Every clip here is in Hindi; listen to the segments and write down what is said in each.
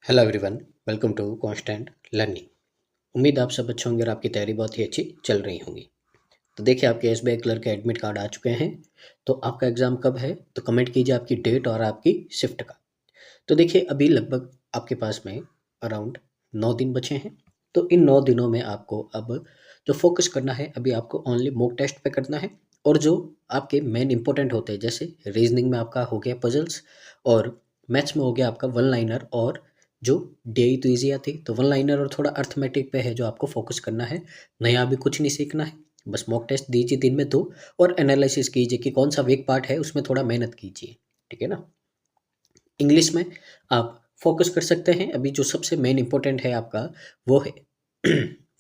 Hello everyone, welcome to Constant Learning. उम्मीद आप सब अच्छे होंगे और आपकी तैयारी बहुत ही अच्छी चल रही होंगी। तो देखिए, आपके एसबीआई क्लर्क के एडमिट कार्ड आ चुके हैं। तो आपका एग्ज़ाम कब है, तो कमेंट कीजिए आपकी डेट और आपकी शिफ्ट का। तो देखिए, अभी लगभग आपके पास में अराउंड 9 दिन बचे हैं। तो इन 9 दिनों में आपको अब जो फोकस करना है, अभी आपको ओनली मॉक टेस्ट पे करना है। और जो आपके मेन इंपॉर्टेंट होते हैं, जैसे रीजनिंग में आपका हो गया पजल्स, और मैथ्स में हो गया आपका वन लाइनर, और जो डीआई तो ईजी आती, तो वन लाइनर और थोड़ा अर्थमेटिक पे है जो आपको फोकस करना है। नया अभी कुछ नहीं सीखना है, बस मॉक टेस्ट दीजिए दिन में 2, और एनालिसिस कीजिए कि कौन सा वीक पार्ट है, उसमें थोड़ा मेहनत कीजिए। ठीक है ना। इंग्लिश में आप फोकस कर सकते हैं। अभी जो सबसे मेन इंपॉर्टेंट है आपका, वो है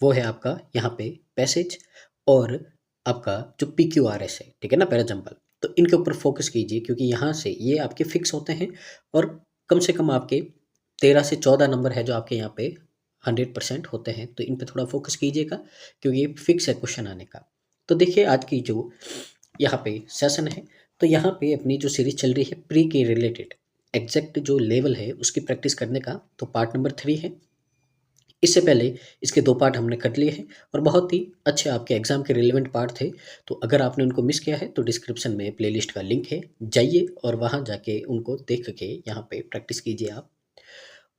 वो है आपका यहाँ पे पैसेज, और आपका जो पी क्यू आर एस है, ठीक है ना, पैराजम्पल। तो इनके ऊपर फोकस कीजिए, क्योंकि यहाँ से ये आपके फिक्स होते हैं। और कम से कम आपके 13 से 14 नंबर है जो आपके यहाँ पे 100% होते हैं। तो इन पे थोड़ा फोकस कीजिएगा, क्योंकि ये फिक्स है क्वेश्चन आने का। तो देखिए, आज की जो यहाँ पे सेशन है, तो यहाँ पे अपनी जो सीरीज चल रही है प्री के रिलेटेड एग्जैक्ट जो लेवल है उसकी प्रैक्टिस करने का, तो पार्ट नंबर 3 है। इससे पहले इसके 2 पार्ट हमने कर लिए हैं, और बहुत ही अच्छे आपके एग्जाम के रिलेवेंट पार्ट थे। तो अगर आपने उनको मिस किया है, तो डिस्क्रिप्शन में प्लेलिस्ट का लिंक है, जाइए और वहाँ जाके उनको देख के यहाँ पे प्रैक्टिस कीजिए आप।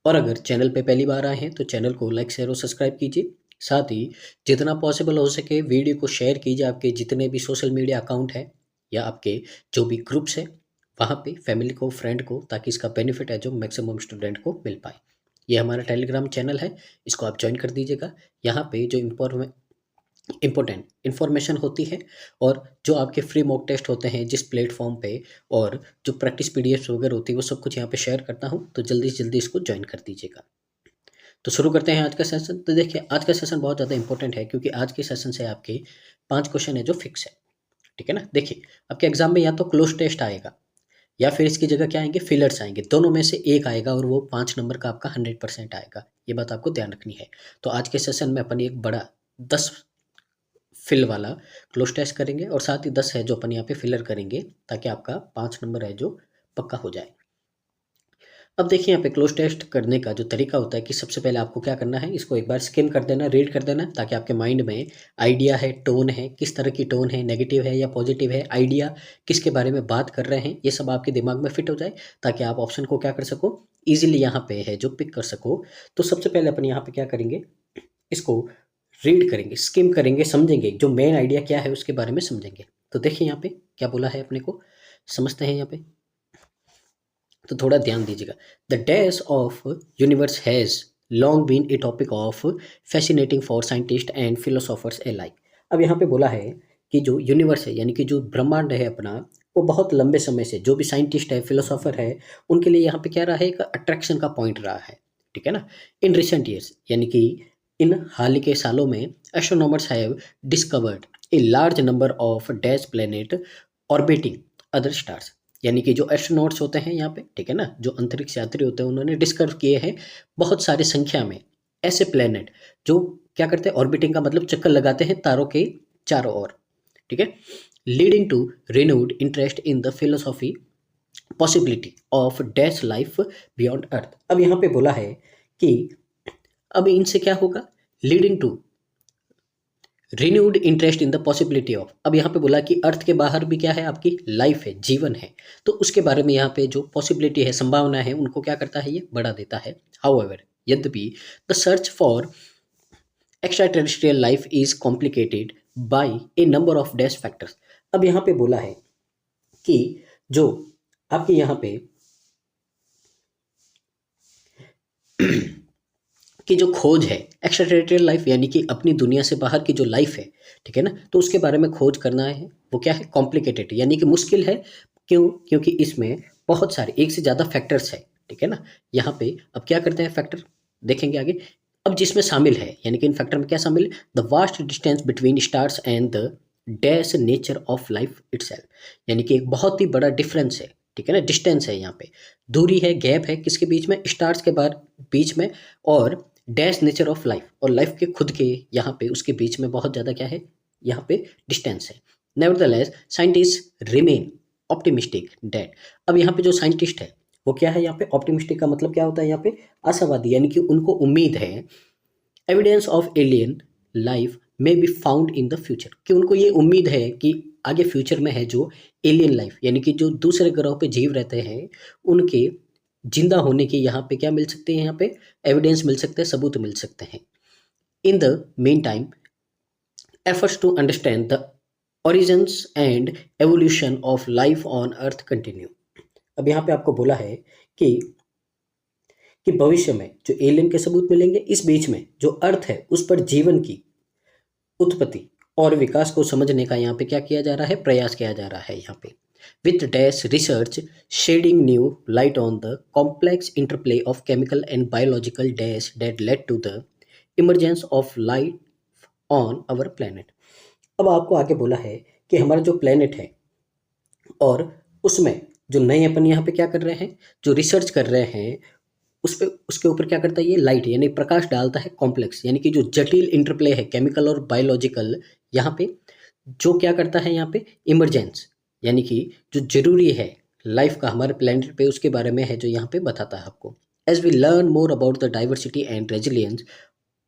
और अगर चैनल पे पहली बार आए हैं, तो चैनल को लाइक शेयर और सब्सक्राइब कीजिए। साथ ही जितना पॉसिबल हो सके वीडियो को शेयर कीजिए आपके जितने भी सोशल मीडिया अकाउंट है, या आपके जो भी ग्रुप्स हैं वहाँ पे, फैमिली को, फ्रेंड को, ताकि इसका बेनिफिट है जो मैक्सिमम स्टूडेंट को मिल पाए। ये हमारा टेलीग्राम चैनल है, इसको आप ज्वाइन कर दीजिएगा। यहाँ पे जो इम्पोर्टेंट इन्फॉर्मेशन होती है, और जो आपके फ्री मॉक टेस्ट होते हैं जिस प्लेटफॉर्म पे, और जो प्रैक्टिस पीडीएफ वगैरह होती है, वो सब कुछ यहाँ पे शेयर करता हूँ। तो जल्दी से जल्दी इसको ज्वाइन कर दीजिएगा। तो शुरू करते हैं आज का सेशन। तो देखिए, आज का सेशन बहुत ज़्यादा इंपॉर्टेंट है, क्योंकि आज के सेशन से आपके 5 क्वेश्चन है जो फिक्स है। ठीक है ना। देखिए, आपके एग्जाम में या तो क्लोज टेस्ट आएगा, या फिर इसकी जगह क्या आएंगे, फिलर्स आएंगे। दोनों में से एक आएगा, और वो 5 नंबर का आपका 100% आएगा। ये बात आपको ध्यान रखनी है। तो आज के सेशन में अपन एक बड़ा 10 फिल वाला क्लोज टेस्ट करेंगे, और साथ ही 10 है जो अपन यहाँ पे फिलर करेंगे, ताकि आपका 5 नंबर है जो पक्का हो जाए। अब देखिए, यहाँ पे क्लोज टेस्ट करने का जो तरीका होता है, कि सबसे पहले आपको क्या करना है, इसको एक बार स्किम कर देना, रीड कर देना, ताकि आपके माइंड में आइडिया है, टोन है, किस तरह की टोन है, नेगेटिव है या पॉजिटिव है, आइडिया किसके बारे में बात कर रहे हैं, ये सब आपके दिमाग में फिट हो जाए, ताकि आप ऑप्शन को क्या कर सको, ईजिली यहाँ पे है जो पिक कर सको। तो सबसे पहले अपन यहाँ पे क्या करेंगे, इसको रीड करेंगे, स्किम करेंगे, समझेंगे जो मेन आइडिया क्या है उसके बारे में समझेंगे। तो देखिए यहाँ पे क्या बोला है अपने को, समझते हैं यहाँ पे। तो थोड़ा ध्यान दीजिएगा। The dash of universe has long been a topic of fascinating for scientist and philosophers alike. अब यहाँ पे बोला है कि जो यूनिवर्स है, यानी कि जो ब्रह्मांड है अपना, वो बहुत लंबे समय से जो भी साइंटिस्ट है, फिलोसोफर है, उनके लिए यहाँ पे क्या रहा है, एक अट्रैक्शन का पॉइंट रहा है। ठीक है ना। इन रिसेंट ईयर्स, यानी कि इन हाल के सालों में, astronomers have discovered a large number of dash planet orbiting other stars. यानी कि जो एस्ट्रोनॉट्स होते हैं यहाँ पे, ठीक है ना, जो अंतरिक्ष यात्री होते हैं, उन्होंने डिस्कवर किए हैं बहुत सारी संख्या में ऐसे प्लेनेट जो क्या करते हैं, ऑर्बिटिंग का मतलब चक्कर लगाते हैं तारों के चारों ओर। ठीक है। Leading to renewed interest in the philosophy possibility of dash life beyond earth. अब यहाँ पे बोला है कि अब इनसे क्या होगा, leading to renewed interest in the possibility of. अब यहाँ पे बोला कि अर्थ के बाहर भी क्या है, आपकी लाइफ है, जीवन है। तो उसके बारे में यहाँ पे जो पॉसिबिलिटी है, संभावना है, उनको क्या करता है, ये बढ़ा देता है। हाउएवर, यद्यपि the search for extra terrestrial life is complicated by a number of dash factors. अब यहाँ पे बोला है कि जो आपके यहाँ पे कि जो खोज है एक्स्ट्रा टेरेस्ट्रियल लाइफ, यानी कि अपनी दुनिया से बाहर की जो लाइफ है, ठीक है ना, तो उसके बारे में खोज करना है, वो क्या है, कॉम्प्लिकेटेड, यानी कि मुश्किल है। क्यों? क्योंकि इसमें बहुत सारे, एक से ज़्यादा फैक्टर्स है। ठीक है ना। यहाँ पे अब क्या करते हैं फैक्टर, देखेंगे आगे। अब जिसमें शामिल है, यानी कि इन फैक्टर में क्या शामिल है, the vast distance between stars and the dash nature of life itself. यानी कि एक बहुत ही बड़ा डिफरेंस है, ठीक है ना, डिस्टेंस है यहाँ पे, दूरी है, गैप है, किसके बीच में, स्टार्स के बाद बीच में, और डैश नेचर ऑफ लाइफ और लाइफ के खुद के यहाँ पे, उसके बीच में बहुत ज़्यादा क्या है, यहाँ पे डिस्टेंस है। Nevertheless scientist remain optimistic that. अब यहाँ पे जो साइंटिस्ट है वो क्या है यहाँ पे, ऑप्टिमिस्टिक का मतलब क्या होता है यहाँ पे, आशावादी, यानी कि उनको उम्मीद है। Evidence of alien life may be found in the future, कि उनको ये उम्मीद है कि आगे फ्यूचर में है जो एलियन लाइफ, यानी कि जो दूसरे ग्रहों पे जीव रहते हैं, उनके जिंदा होने के यहाँ पे क्या मिल सकते हैं, यहाँ पे एविडेंस मिल सकते हैं, सबूत मिल सकते हैं। In the main time efforts to understand the origins and evolution of life on earth continue। अब यहाँ पे आपको बोला है कि भविष्य में जो एलियन के सबूत मिलेंगे, इस बीच में जो अर्थ है उस पर जीवन की उत्पत्ति और विकास को समझने का यहाँ पे क्या किया जा रहा है, प्रयास किया जा रहा है यहाँ पे। With dash research shedding new light on the complex interplay of chemical and biological dash that led to the emergence of light on our planet. अब आपको आगे बोला है कि हमारा जो प्लेनेट है और उसमें जो नए अपन यहाँ पे क्या कर रहे हैं, जो रिसर्च कर रहे हैं, उस पे उसके ऊपर क्या करता है, ये लाइट यानी प्रकाश डालता है, कॉम्प्लेक्स यानी कि जो जटिल इंटरप्ले है केमिकल और बायोलॉजिकल, यहाँ पे जो क्या करता है यहाँ पे, इमरजेंस यानी कि जो जरूरी है लाइफ का हमारे प्लेनेट पे, उसके बारे में है जो यहाँ पे बताता है आपको। As we learn more about the diversity and resilience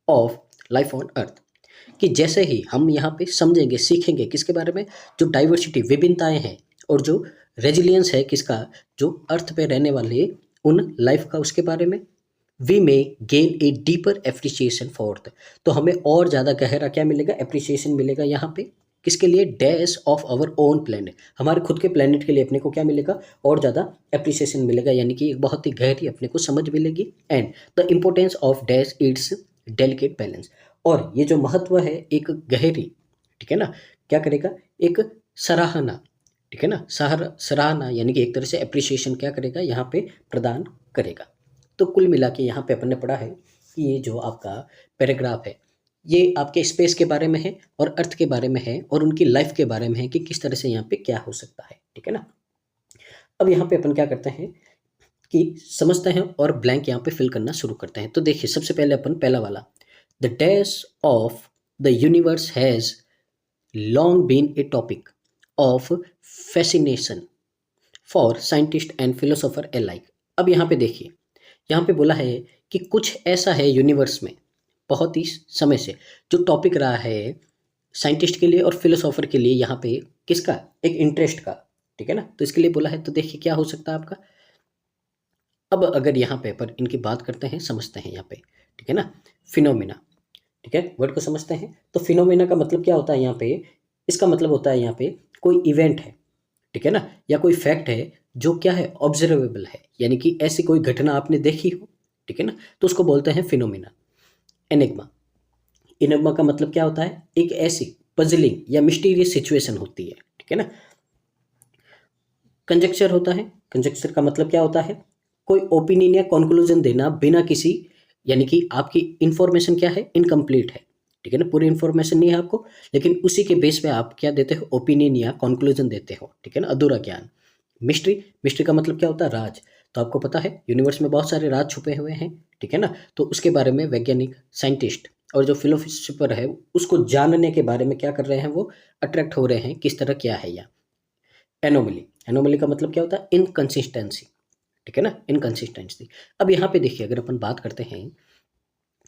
of life on earth, कि जैसे ही हम यहाँ पे समझेंगे, सीखेंगे किसके बारे में, जो डाइवर्सिटी विभिन्नताएं हैं और जो रेजिलियंस है किसका, जो अर्थ पे रहने वाले उन लाइफ का, उसके बारे में, we may gain a deeper appreciation for the, तो हमें और ज़्यादा गहरा क्या मिलेगा, एप्रिसिएशन मिलेगा यहाँ पे, किसके लिए, dash of our own planet, हमारे खुद के प्लेनेट के लिए अपने को क्या मिलेगा, और ज़्यादा एप्रिसिएशन मिलेगा, यानी कि एक बहुत ही गहरी अपने को समझ मिलेगी। And the importance of dash its delicate balance, और ये जो महत्व है एक गहरी, ठीक है ना, क्या करेगा, एक सराहना, ठीक है ना, सराहना यानी कि एक तरह से एप्रिसिएशन क्या करेगा यहाँ पे, प्रदान करेगा। तो कुल मिला के यहाँ पे अपन ने पढ़ा है कि ये जो आपका पैराग्राफ है, ये आपके स्पेस के बारे में है और अर्थ के बारे में है और उनकी लाइफ के बारे में है कि किस तरह से यहाँ पे क्या हो सकता है, ठीक है ना। अब यहाँ पे अपन क्या करते हैं कि समझते हैं और ब्लैंक यहाँ पे फिल करना शुरू करते हैं। तो देखिए सबसे पहले अपन पहला वाला, the dash of the universe has long been a topic of fascination for scientists and philosopher alike। अब यहाँ पे देखिए, यहाँ पे बोला है कि कुछ ऐसा है यूनिवर्स में बहुत ही समय से जो टॉपिक रहा है साइंटिस्ट के लिए और फिलोसोफर के लिए, यहाँ पे किसका, एक इंटरेस्ट का, ठीक है ना। तो इसके लिए बोला है, तो देखिए क्या हो सकता है आपका। अब अगर यहाँ पे पर इनकी बात करते हैं, समझते हैं यहाँ पे, ठीक है ना, फिनोमिना, ठीक है, वर्ड को समझते हैं। तो फिनोमेना का मतलब क्या होता है यहाँ पे, इसका मतलब होता है यहाँ पे कोई इवेंट है, ठीक है ना, या कोई फैक्ट है जो क्या है, ऑब्जर्वेबल है, यानी कि ऐसी कोई घटना आपने देखी हो, ठीक है ना, तो उसको बोलते हैं फिनोमेना। एनिग्मा, एनिग्मा का मतलब क्या होता है, एक ऐसी पजलिंग या मिस्टीरियस सिचुएशन होती है, ठीक है ना। कंजक्चर होता है, कंजक्चर का मतलब क्या होता है, कोई ओपिनियन या कंक्लूजन देना बिना किसी, यानी कि आपकी इंफॉर्मेशन क्या है, इनकम्प्लीट है, ठीक है ना, पूरी इंफॉर्मेशन नहीं है आपको, लेकिन उसी के बेस पे आप क्या देते हो, ओपिनियन या कंक्लूजन देते हो, ठीक है ना, अधूरा ज्ञान। मिस्ट्री, मिस्ट्री का मतलब क्या होता है, राज। तो आपको पता है यूनिवर्स में बहुत सारे राज छुपे हुए हैं, ठीक है ना, तो उसके बारे में वैज्ञानिक, साइंटिस्ट और जो फिलोसोफर है उसको जानने के बारे में क्या कर रहे हैं, वो अट्रैक्ट हो रहे हैं, किस तरह क्या है या। एनोमली, एनोमली का मतलब क्या होता है, इनकंसिस्टेंसी, ठीक है ना, इनकंसिस्टेंसी। अब यहाँ पे देखिए अगर अपन बात करते हैं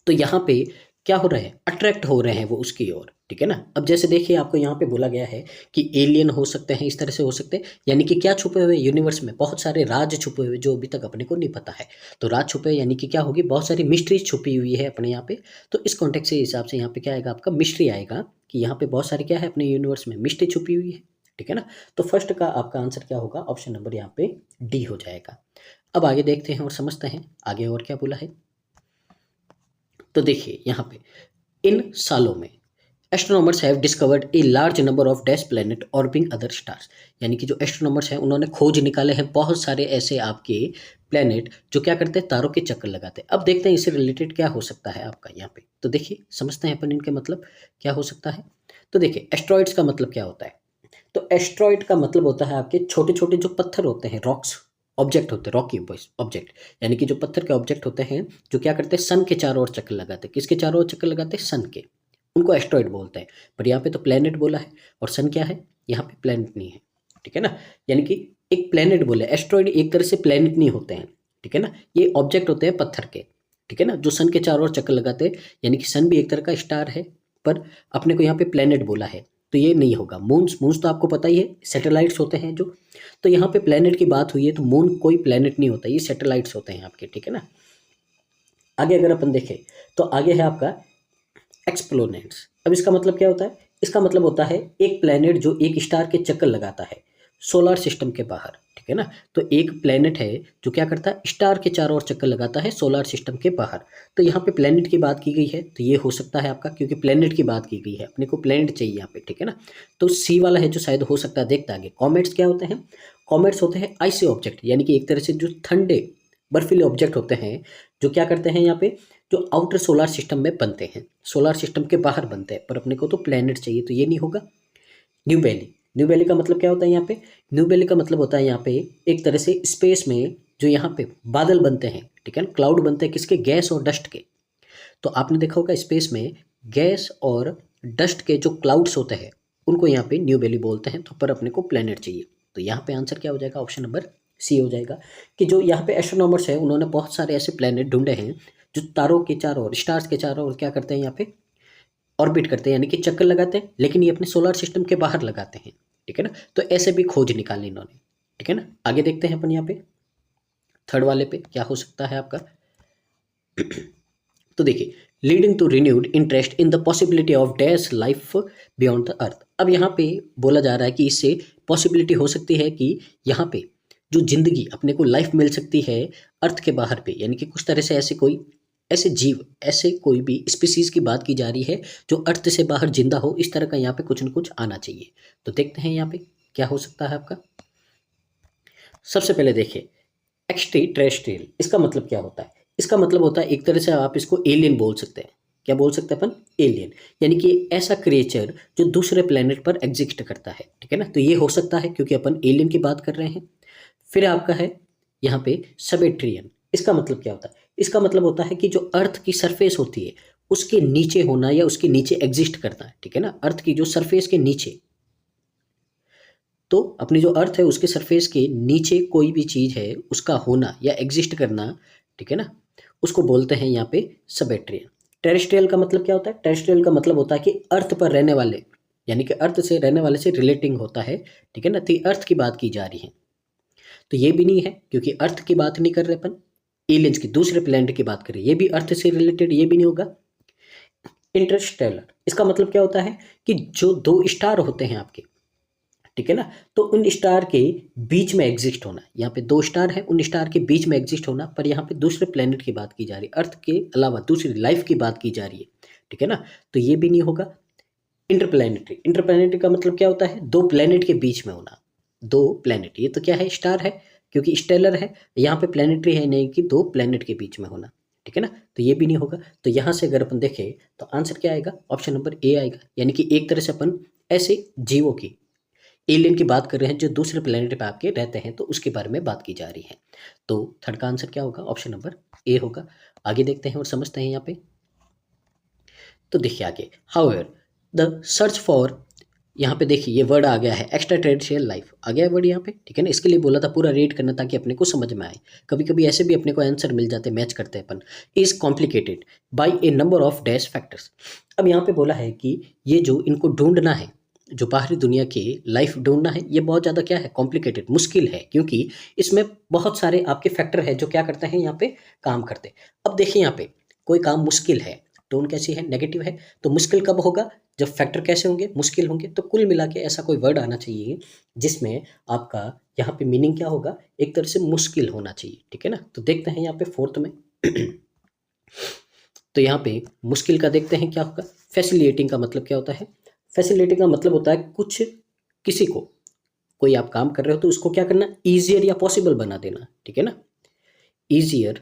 तो यहाँ पे क्या हो रहा है, अट्रैक्ट हो रहे हैं वो उसकी ओर, ठीक है ना। अब जैसे देखिए आपको यहाँ पे बोला गया है कि एलियन हो सकते हैं, इस तरह से हो सकते हैं, यानी कि क्या छुपे हुए यूनिवर्स में, बहुत सारे राज छुपे हुए जो अभी तक अपने को नहीं पता है। तो राज छुपे यानी कि क्या होगी, बहुत सारी मिस्ट्रीज छुपी हुई है अपने यहाँ पे। तो इस कॉन्टेक्स्ट के हिसाब से यहाँ पे क्या आएगा आपका, मिस्ट्री आएगा, कि यहाँ पे बहुत सारी क्या है अपने यूनिवर्स में मिस्ट्री छुपी हुई है, ठीक है ना। तो फर्स्ट का आपका आंसर क्या होगा, ऑप्शन नंबर यहाँ पे डी हो जाएगा। अब आगे देखते हैं और समझते हैं आगे और क्या बोला है। तो देखिए यहाँ पे, इन सालों में astronomers have discovered a large number of dash planet orbiting other stars, यानी कि जो एस्ट्रोनॉमर्स हैं उन्होंने खोज निकाले हैं बहुत सारे ऐसे आपके प्लैनेट जो क्या करते हैं, तारों के चक्कर लगाते हैं। अब देखते हैं इससे रिलेटेड क्या हो सकता है आपका यहाँ पे। तो देखिए समझते हैं अपन इनके मतलब क्या हो सकता है। तो देखिए एस्ट्रॉइड्स का मतलब क्या होता है, तो एस्ट्रॉइड का मतलब होता है आपके छोटे छोटे जो पत्थर होते हैं, रॉक्स, ऑब्जेक्ट होते हैं, रॉकी ऑब्जेक्ट, यानी कि जो पत्थर के ऑब्जेक्ट होते हैं जो क्या करते हैं, सन के चारों ओर चक्कर लगाते हैं। किसके चारों ओर चक्कर लगाते हैं, सन के, उनको एस्ट्रॉइड बोलते हैं। पर यहाँ पे तो प्लेनेट बोला है और सन क्या है, यहाँ पे प्लेनेट नहीं है, ठीक है ना। यानी कि एक प्लेनेट बोले, एस्ट्रॉइड एक तरह से प्लेनेट नहीं होते हैं, ठीक है ना, ये ऑब्जेक्ट होते हैं पत्थर के, ठीक है ना, जो सन के चारों ओर चक्कर लगाते हैं, यानी कि सन भी एक तरह का स्टार है, पर अपने को यहाँ पे प्लेनेट बोला है, तो ये नहीं होगा। मून्स, मून्स तो आपको पता ही है, सैटेलाइट्स होते हैं जो, तो यहाँ पे प्लेनेट की बात हुई है तो मून कोई प्लेनेट नहीं होता, ये सैटेलाइट्स होते हैं आपके, ठीक है ना। आगे अगर अपन देखें तो आगे है आपका एक्सप्लोनेट्स। अब इसका मतलब क्या होता है? इसका मतलब होता है एक प्लेनेट जो एक स्टार के चक्कर लगाता है सोलर सिस्टम के बाहर, ठीक है ना। तो एक प्लेनेट है जो क्या करता है, स्टार के चारों ओर चक्कर लगाता है सोलर सिस्टम के बाहर। तो यहाँ पे प्लेनेट की बात की गई है, तो ये हो सकता है आपका, क्योंकि प्लेनेट की बात की गई है, अपने को प्लेनेट चाहिए यहाँ पे, ठीक है ना। तो सी वाला है जो शायद हो सकता है, देखते आगे। कॉमेट्स क्या होते हैं? कॉमेट्स होते हैं आइसी ऑब्जेक्ट, यानी कि एक तरह से जो ठंडे बर्फीले ऑब्जेक्ट होते हैं, जो क्या करते हैं यहाँ पे, जो आउटर सोलर सिस्टम में बनते हैं, सोलर सिस्टम के बाहर बनते हैं, पर अपने को तो प्लेनेट चाहिए, तो ये नहीं होगा। न्यू बेली, न्यू बेली का मतलब क्या होता है यहाँ पे? न्यू बेली का मतलब होता है यहाँ पे एक तरह से स्पेस में जो यहाँ पे बादल बनते हैं, ठीक है ना, क्लाउड बनते हैं, किसके? गैस और डस्ट के। तो आपने देखा होगा स्पेस में गैस और डस्ट के जो क्लाउड्स होते हैं उनको यहाँ पे न्यू बेली बोलते हैं, तो पर अपने को प्लेनेट चाहिए। तो यहाँ पे आंसर क्या हो जाएगा? ऑप्शन नंबर सी हो जाएगा, कि जो यहाँ पे एस्ट्रोनॉमर्स है उन्होंने बहुत सारे ऐसे प्लेनेट ढूंढे हैं जो तारों के चारों ओर, स्टार्स के चारों ओर क्या करते हैं, यहाँ पे ऑर्बिट करते हैं, यानी कि चक्कर लगाते हैं, लेकिन ये अपने सोलर सिस्टम के बाहर लगाते हैं, ठीक है ना। तो ऐसे भी खोज निकाली इन्होंने, ठीक है ना। आगे देखते हैं अपन यहाँ पे थर्ड वाले पे क्या हो सकता है आपका। तो देखिए, leading to renewed interest in the possibility of dash life beyond the earth. अब यहाँ पे बोला जा रहा है कि इससे पॉसिबिलिटी हो सकती है कि यहाँ पे जो जिंदगी अपने को लाइफ मिल सकती है अर्थ के बाहर पे, यानी कि कुछ तरह से ऐसे कोई ऐसे जीव, ऐसे कोई भी स्पीसीज की बात की जा रही है जो अर्थ से बाहर जिंदा हो, इस तरह का यहाँ पे कुछ न कुछ आना चाहिए। तो देखते हैं यहाँ पे क्या हो सकता है आपका। सबसे पहले देखिए, एक्सट्री टेरेस्ट्रियल, इसका मतलब क्या होता है? इसका मतलब होता है एक तरह से आप इसको एलियन बोल सकते हैं। क्या बोल सकते हैं अपन? एलियन, यानी कि ऐसा क्रिएचर जो दूसरे प्लेनेट पर एग्जिस्ट करता है, ठीक है ना। तो ये हो सकता है क्योंकि अपन एलियन की बात कर रहे हैं। फिर आपका है यहाँ पे सबेट्रियन। इसका मतलब क्या होता है? इसका मतलब होता है कि जो अर्थ की सरफेस होती है उसके नीचे होना या उसके नीचे एग्जिस्ट करना है, ठीक है ना। अर्थ की जो सरफेस के नीचे, तो अपनी जो अर्थ है उसके सरफेस के नीचे कोई भी चीज़ है उसका होना या एग्जिस्ट करना, ठीक है ना, उसको बोलते हैं यहाँ पे सबेट्रियन। टेरेस्ट्रियल का मतलब क्या होता है? टेरेस्ट्रियल का मतलब होता है कि अर्थ पर रहने वाले, यानी कि अर्थ से रहने वाले से रिलेटिंग होता है, ठीक है ना। तो अर्थ की बात की जा रही है, तो ये भी नहीं है क्योंकि अर्थ की बात नहीं कर रहे अपन, एलियंस की दूसरे प्लेनेट की बात करें, ये भी अर्थ से रिलेटेड, ये भी नहीं होगा। इंटरस्टेलर, इसका मतलब क्या होता है कि जो दो स्टार होते हैं आपके, ठीक है ना, तो उन स्टार के बीच में एग्जिस्ट होना। यहाँ पे दो स्टार है, उन स्टार के बीच में एग्जिस्ट होना, पर यहाँ पे दूसरे प्लेनेट की बात की जा रही है, अर्थ के अलावा दूसरी लाइफ की बात की जा रही है, ठीक है ना। तो ये भी नहीं होगा। इंटरप्लैनेटरी, इंटरप्लैनेटरी का मतलब क्या होता है? दो प्लेनेट के बीच में होना, दो प्लेनेट, ये तो क्या है? स्टार है, क्योंकि स्टेलर है। यहाँ पे प्लेनेटरी है नहीं कि दो प्लेनेट के बीच में होना, ठीक है ना। तो ये भी नहीं होगा। तो यहाँ से अगर अपन देखें तो आंसर क्या आएगा? ऑप्शन नंबर ए आएगा, यानी कि एक तरह से अपन ऐसे जीवों की, एलियन की बात कर रहे हैं जो दूसरे प्लेनेट पे आपके रहते हैं, तो उसके बारे में बात की जा रही है। तो थर्ड का आंसर क्या होगा? ऑप्शन नंबर ए होगा। आगे देखते हैं और समझते हैं यहाँ पे। तो देखिए आगे, हाउएवर द सर्च फॉर, यहाँ पे देखिए ये वर्ड आ गया है एक्स्ट्रा टेरेस्ट्रियल लाइफ, आ गया है वर्ड यहाँ पे, ठीक है ना। इसके लिए बोला था पूरा रीड करना ताकि अपने को समझ में आए। कभी कभी ऐसे भी अपने को आंसर मिल जाते, मैच करते हैं अपन। Is complicated by a number of dash factors. अब यहाँ पे बोला है कि ये जो इनको ढूंढना है, जो बाहरी दुनिया की लाइफ ढूंढना है, ये बहुत ज़्यादा क्या है? कॉम्प्लिकेटेड, मुश्किल है, क्योंकि इसमें बहुत सारे आपके फैक्टर है जो क्या करते हैं, यहाँ पे काम करते हैं। अब देखिए यहाँ पे कोई काम मुश्किल है, टोन कैसी है? नेगेटिव है। तो मुश्किल कब होगा? जब फैक्टर कैसे होंगे? मुश्किल होंगे। तो कुल मिला के ऐसा कोई वर्ड आना चाहिए जिसमें आपका यहाँ पे मीनिंग क्या होगा? एक तरह से मुश्किल होना चाहिए, ठीक है ना। तो देखते हैं यहाँ पे फोर्थ में। तो यहाँ पे मुश्किल का देखते हैं क्या होगा। फैसिलिटेटिंग का मतलब क्या होता है? फैसिलिटेटिंग का मतलब होता है कुछ, किसी को, कोई आप काम कर रहे हो तो उसको क्या करना? ईजियर या पॉसिबल बना देना, ठीक है ना। ईजियर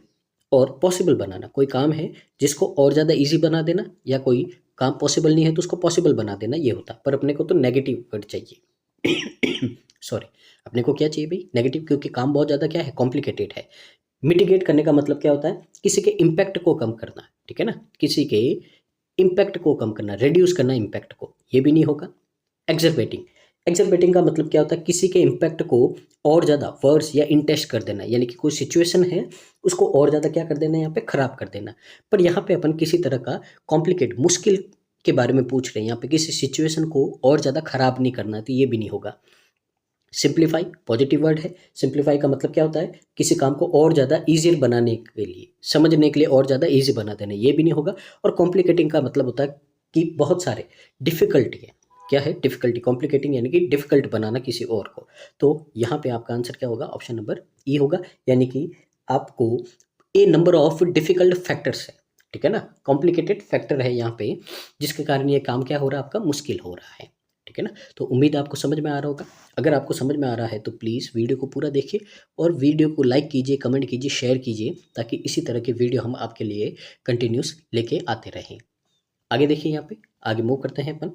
और पॉसिबल बनाना, कोई काम है जिसको और ज़्यादा ईजी बना देना, या कोई काम पॉसिबल नहीं है तो उसको पॉसिबल बना देना, ये होता। पर अपने को तो नेगेटिव वर्ड चाहिए। सॉरी, अपने को क्या चाहिए भाई? नेगेटिव, क्योंकि काम बहुत ज़्यादा क्या है? कॉम्प्लिकेटेड है। मिटिगेट करने का मतलब क्या होता है? किसी के इम्पैक्ट को कम करना, ठीक है ना, किसी के इम्पैक्ट को कम करना, रिड्यूस करना इम्पैक्ट को, ये भी नहीं होगा। एग्जर्बेटिंग, एग्जैम्पेटिंग का मतलब क्या होता है, किसी के इम्पैक्ट को और ज़्यादा वर्स या इंटेस्ट कर देना, यानी कि कोई सिचुएशन है उसको और ज़्यादा क्या कर देना, यहाँ पे खराब कर देना। पर यहाँ पे अपन किसी तरह का कॉम्प्लिकेट मुश्किल के बारे में पूछ रहे हैं, यहाँ पे किसी सिचुएशन को और ज़्यादा खराब नहीं करना, तो ये भी नहीं होगा। सिंप्लीफाई पॉजिटिव वर्ड है। सिंप्लीफाई का मतलब क्या होता है, किसी काम को और ज़्यादा ईजियर बनाने के लिए, समझने के लिए और ज़्यादा ईजी बना देना, ये भी नहीं होगा। और कॉम्प्लिकेटिंग का मतलब होता है कि बहुत सारे डिफ़िकल्टी है, क्या है डिफ़िकल्टी, कॉम्प्लिकेटिंग यानी कि डिफ़िकल्ट बनाना किसी और को। तो यहाँ पे आपका आंसर क्या होगा, ऑप्शन नंबर ई होगा, यानी कि आपको ए नंबर ऑफ डिफ़िकल्ट फैक्टर्स है, ठीक है ना, कॉम्प्लिकेटेड फैक्टर है यहाँ पे, जिसके कारण ये काम क्या हो रहा है, आपका मुश्किल हो रहा है, ठीक है ना। तो उम्मीद आपको समझ में आ रहा होगा। अगर आपको समझ में आ रहा है तो प्लीज़ वीडियो को पूरा देखिए और वीडियो को लाइक कीजिए, कमेंट कीजिए, शेयर कीजिए, ताकि इसी तरह के वीडियो हम आपके लिए कंटिन्यूस लेके आते रहें। आगे देखिए, यहाँ पे आगे मूव करते हैं अपन।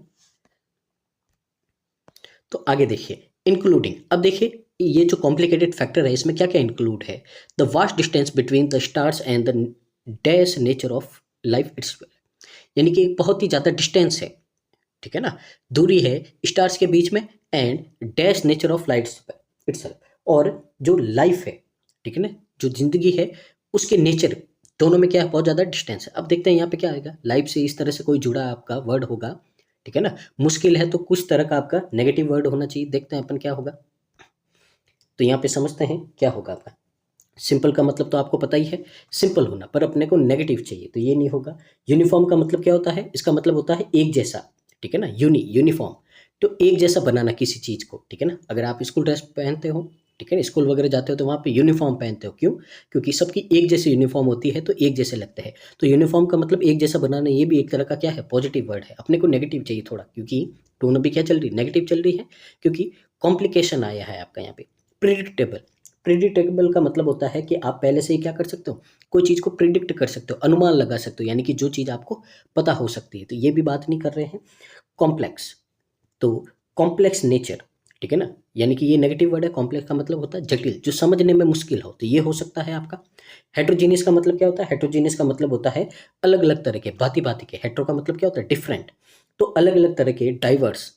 तो आगे देखिए इंक्लूडिंग, अब देखिए ये जो कॉम्प्लिकेटेड फैक्टर है इसमें क्या क्या इंक्लूड है, the vast distance between the stars and the dash nature of life it's, यानी कि एक बहुत ही ज़्यादा डिस्टेंस है, ठीक है ना, दूरी है स्टार्स के बीच में, and dash nature of lights itself, और जो लाइफ है, ठीक है ना, जो जिंदगी है उसके नेचर, दोनों में क्या है, बहुत ज़्यादा डिस्टेंस है। अब देखते हैं यहाँ पे क्या आएगा, लाइफ से इस तरह से कोई जुड़ा आपका वर्ड होगा, ठीक है ना, मुश्किल है तो कुछ तरह का आपका नेगेटिव वर्ड होना चाहिए, देखते हैं अपन क्या होगा। तो यहाँ पे समझते हैं क्या होगा आपका। सिंपल का मतलब तो आपको पता ही है, सिंपल होना, पर अपने को नेगेटिव चाहिए तो ये नहीं होगा। यूनिफॉर्म का मतलब क्या होता है, इसका मतलब होता है एक जैसा, ठीक है ना, यूनिफॉर्म, तो एक जैसा बनाना किसी चीज़ को, ठीक है ना। अगर आप स्कूल ड्रेस पहनते हो, ठीक है ना, स्कूल वगैरह जाते हो तो वहाँ पे यूनिफॉर्म पहनते हो, क्यों, क्योंकि सबकी एक जैसी यूनिफॉर्म होती है तो एक जैसे लगते हैं। तो यूनिफॉर्म का मतलब एक जैसा बनाना, ये भी एक तरह का क्या है, पॉजिटिव वर्ड है। अपने को नेगेटिव चाहिए थोड़ा, क्योंकि टोन अभी क्या चल रही, नेगेटिव चल रही है, क्योंकि कॉम्प्लिकेशन आया है आपका यहाँ पे। प्रिडिक्टेबल, प्रिडिक्टेबल का मतलब होता है कि आप पहले से ही क्या कर सकते हो, कोई चीज़ को प्रिडिक्ट कर सकते हो, अनुमान लगा सकते हो, यानी कि जो चीज़ आपको पता हो सकती है, तो ये भी बात नहीं कर रहे हैं। कॉम्प्लेक्स, तो कॉम्प्लेक्स नेचर, ठीक है ना, यानी कि ये नेगेटिव वर्ड है। कॉम्प्लेक्स का मतलब होता है जटिल, जो समझने में मुश्किल हो, तो ये हो सकता है आपका। हेट्रोजीनियस का मतलब क्या होता है, हेट्रोजीनियस का मतलब होता है अलग अलग तरह के, भांति भांति के। हेट्रो का मतलब क्या होता है, डिफरेंट, तो अलग अलग तरह के। डाइवर्स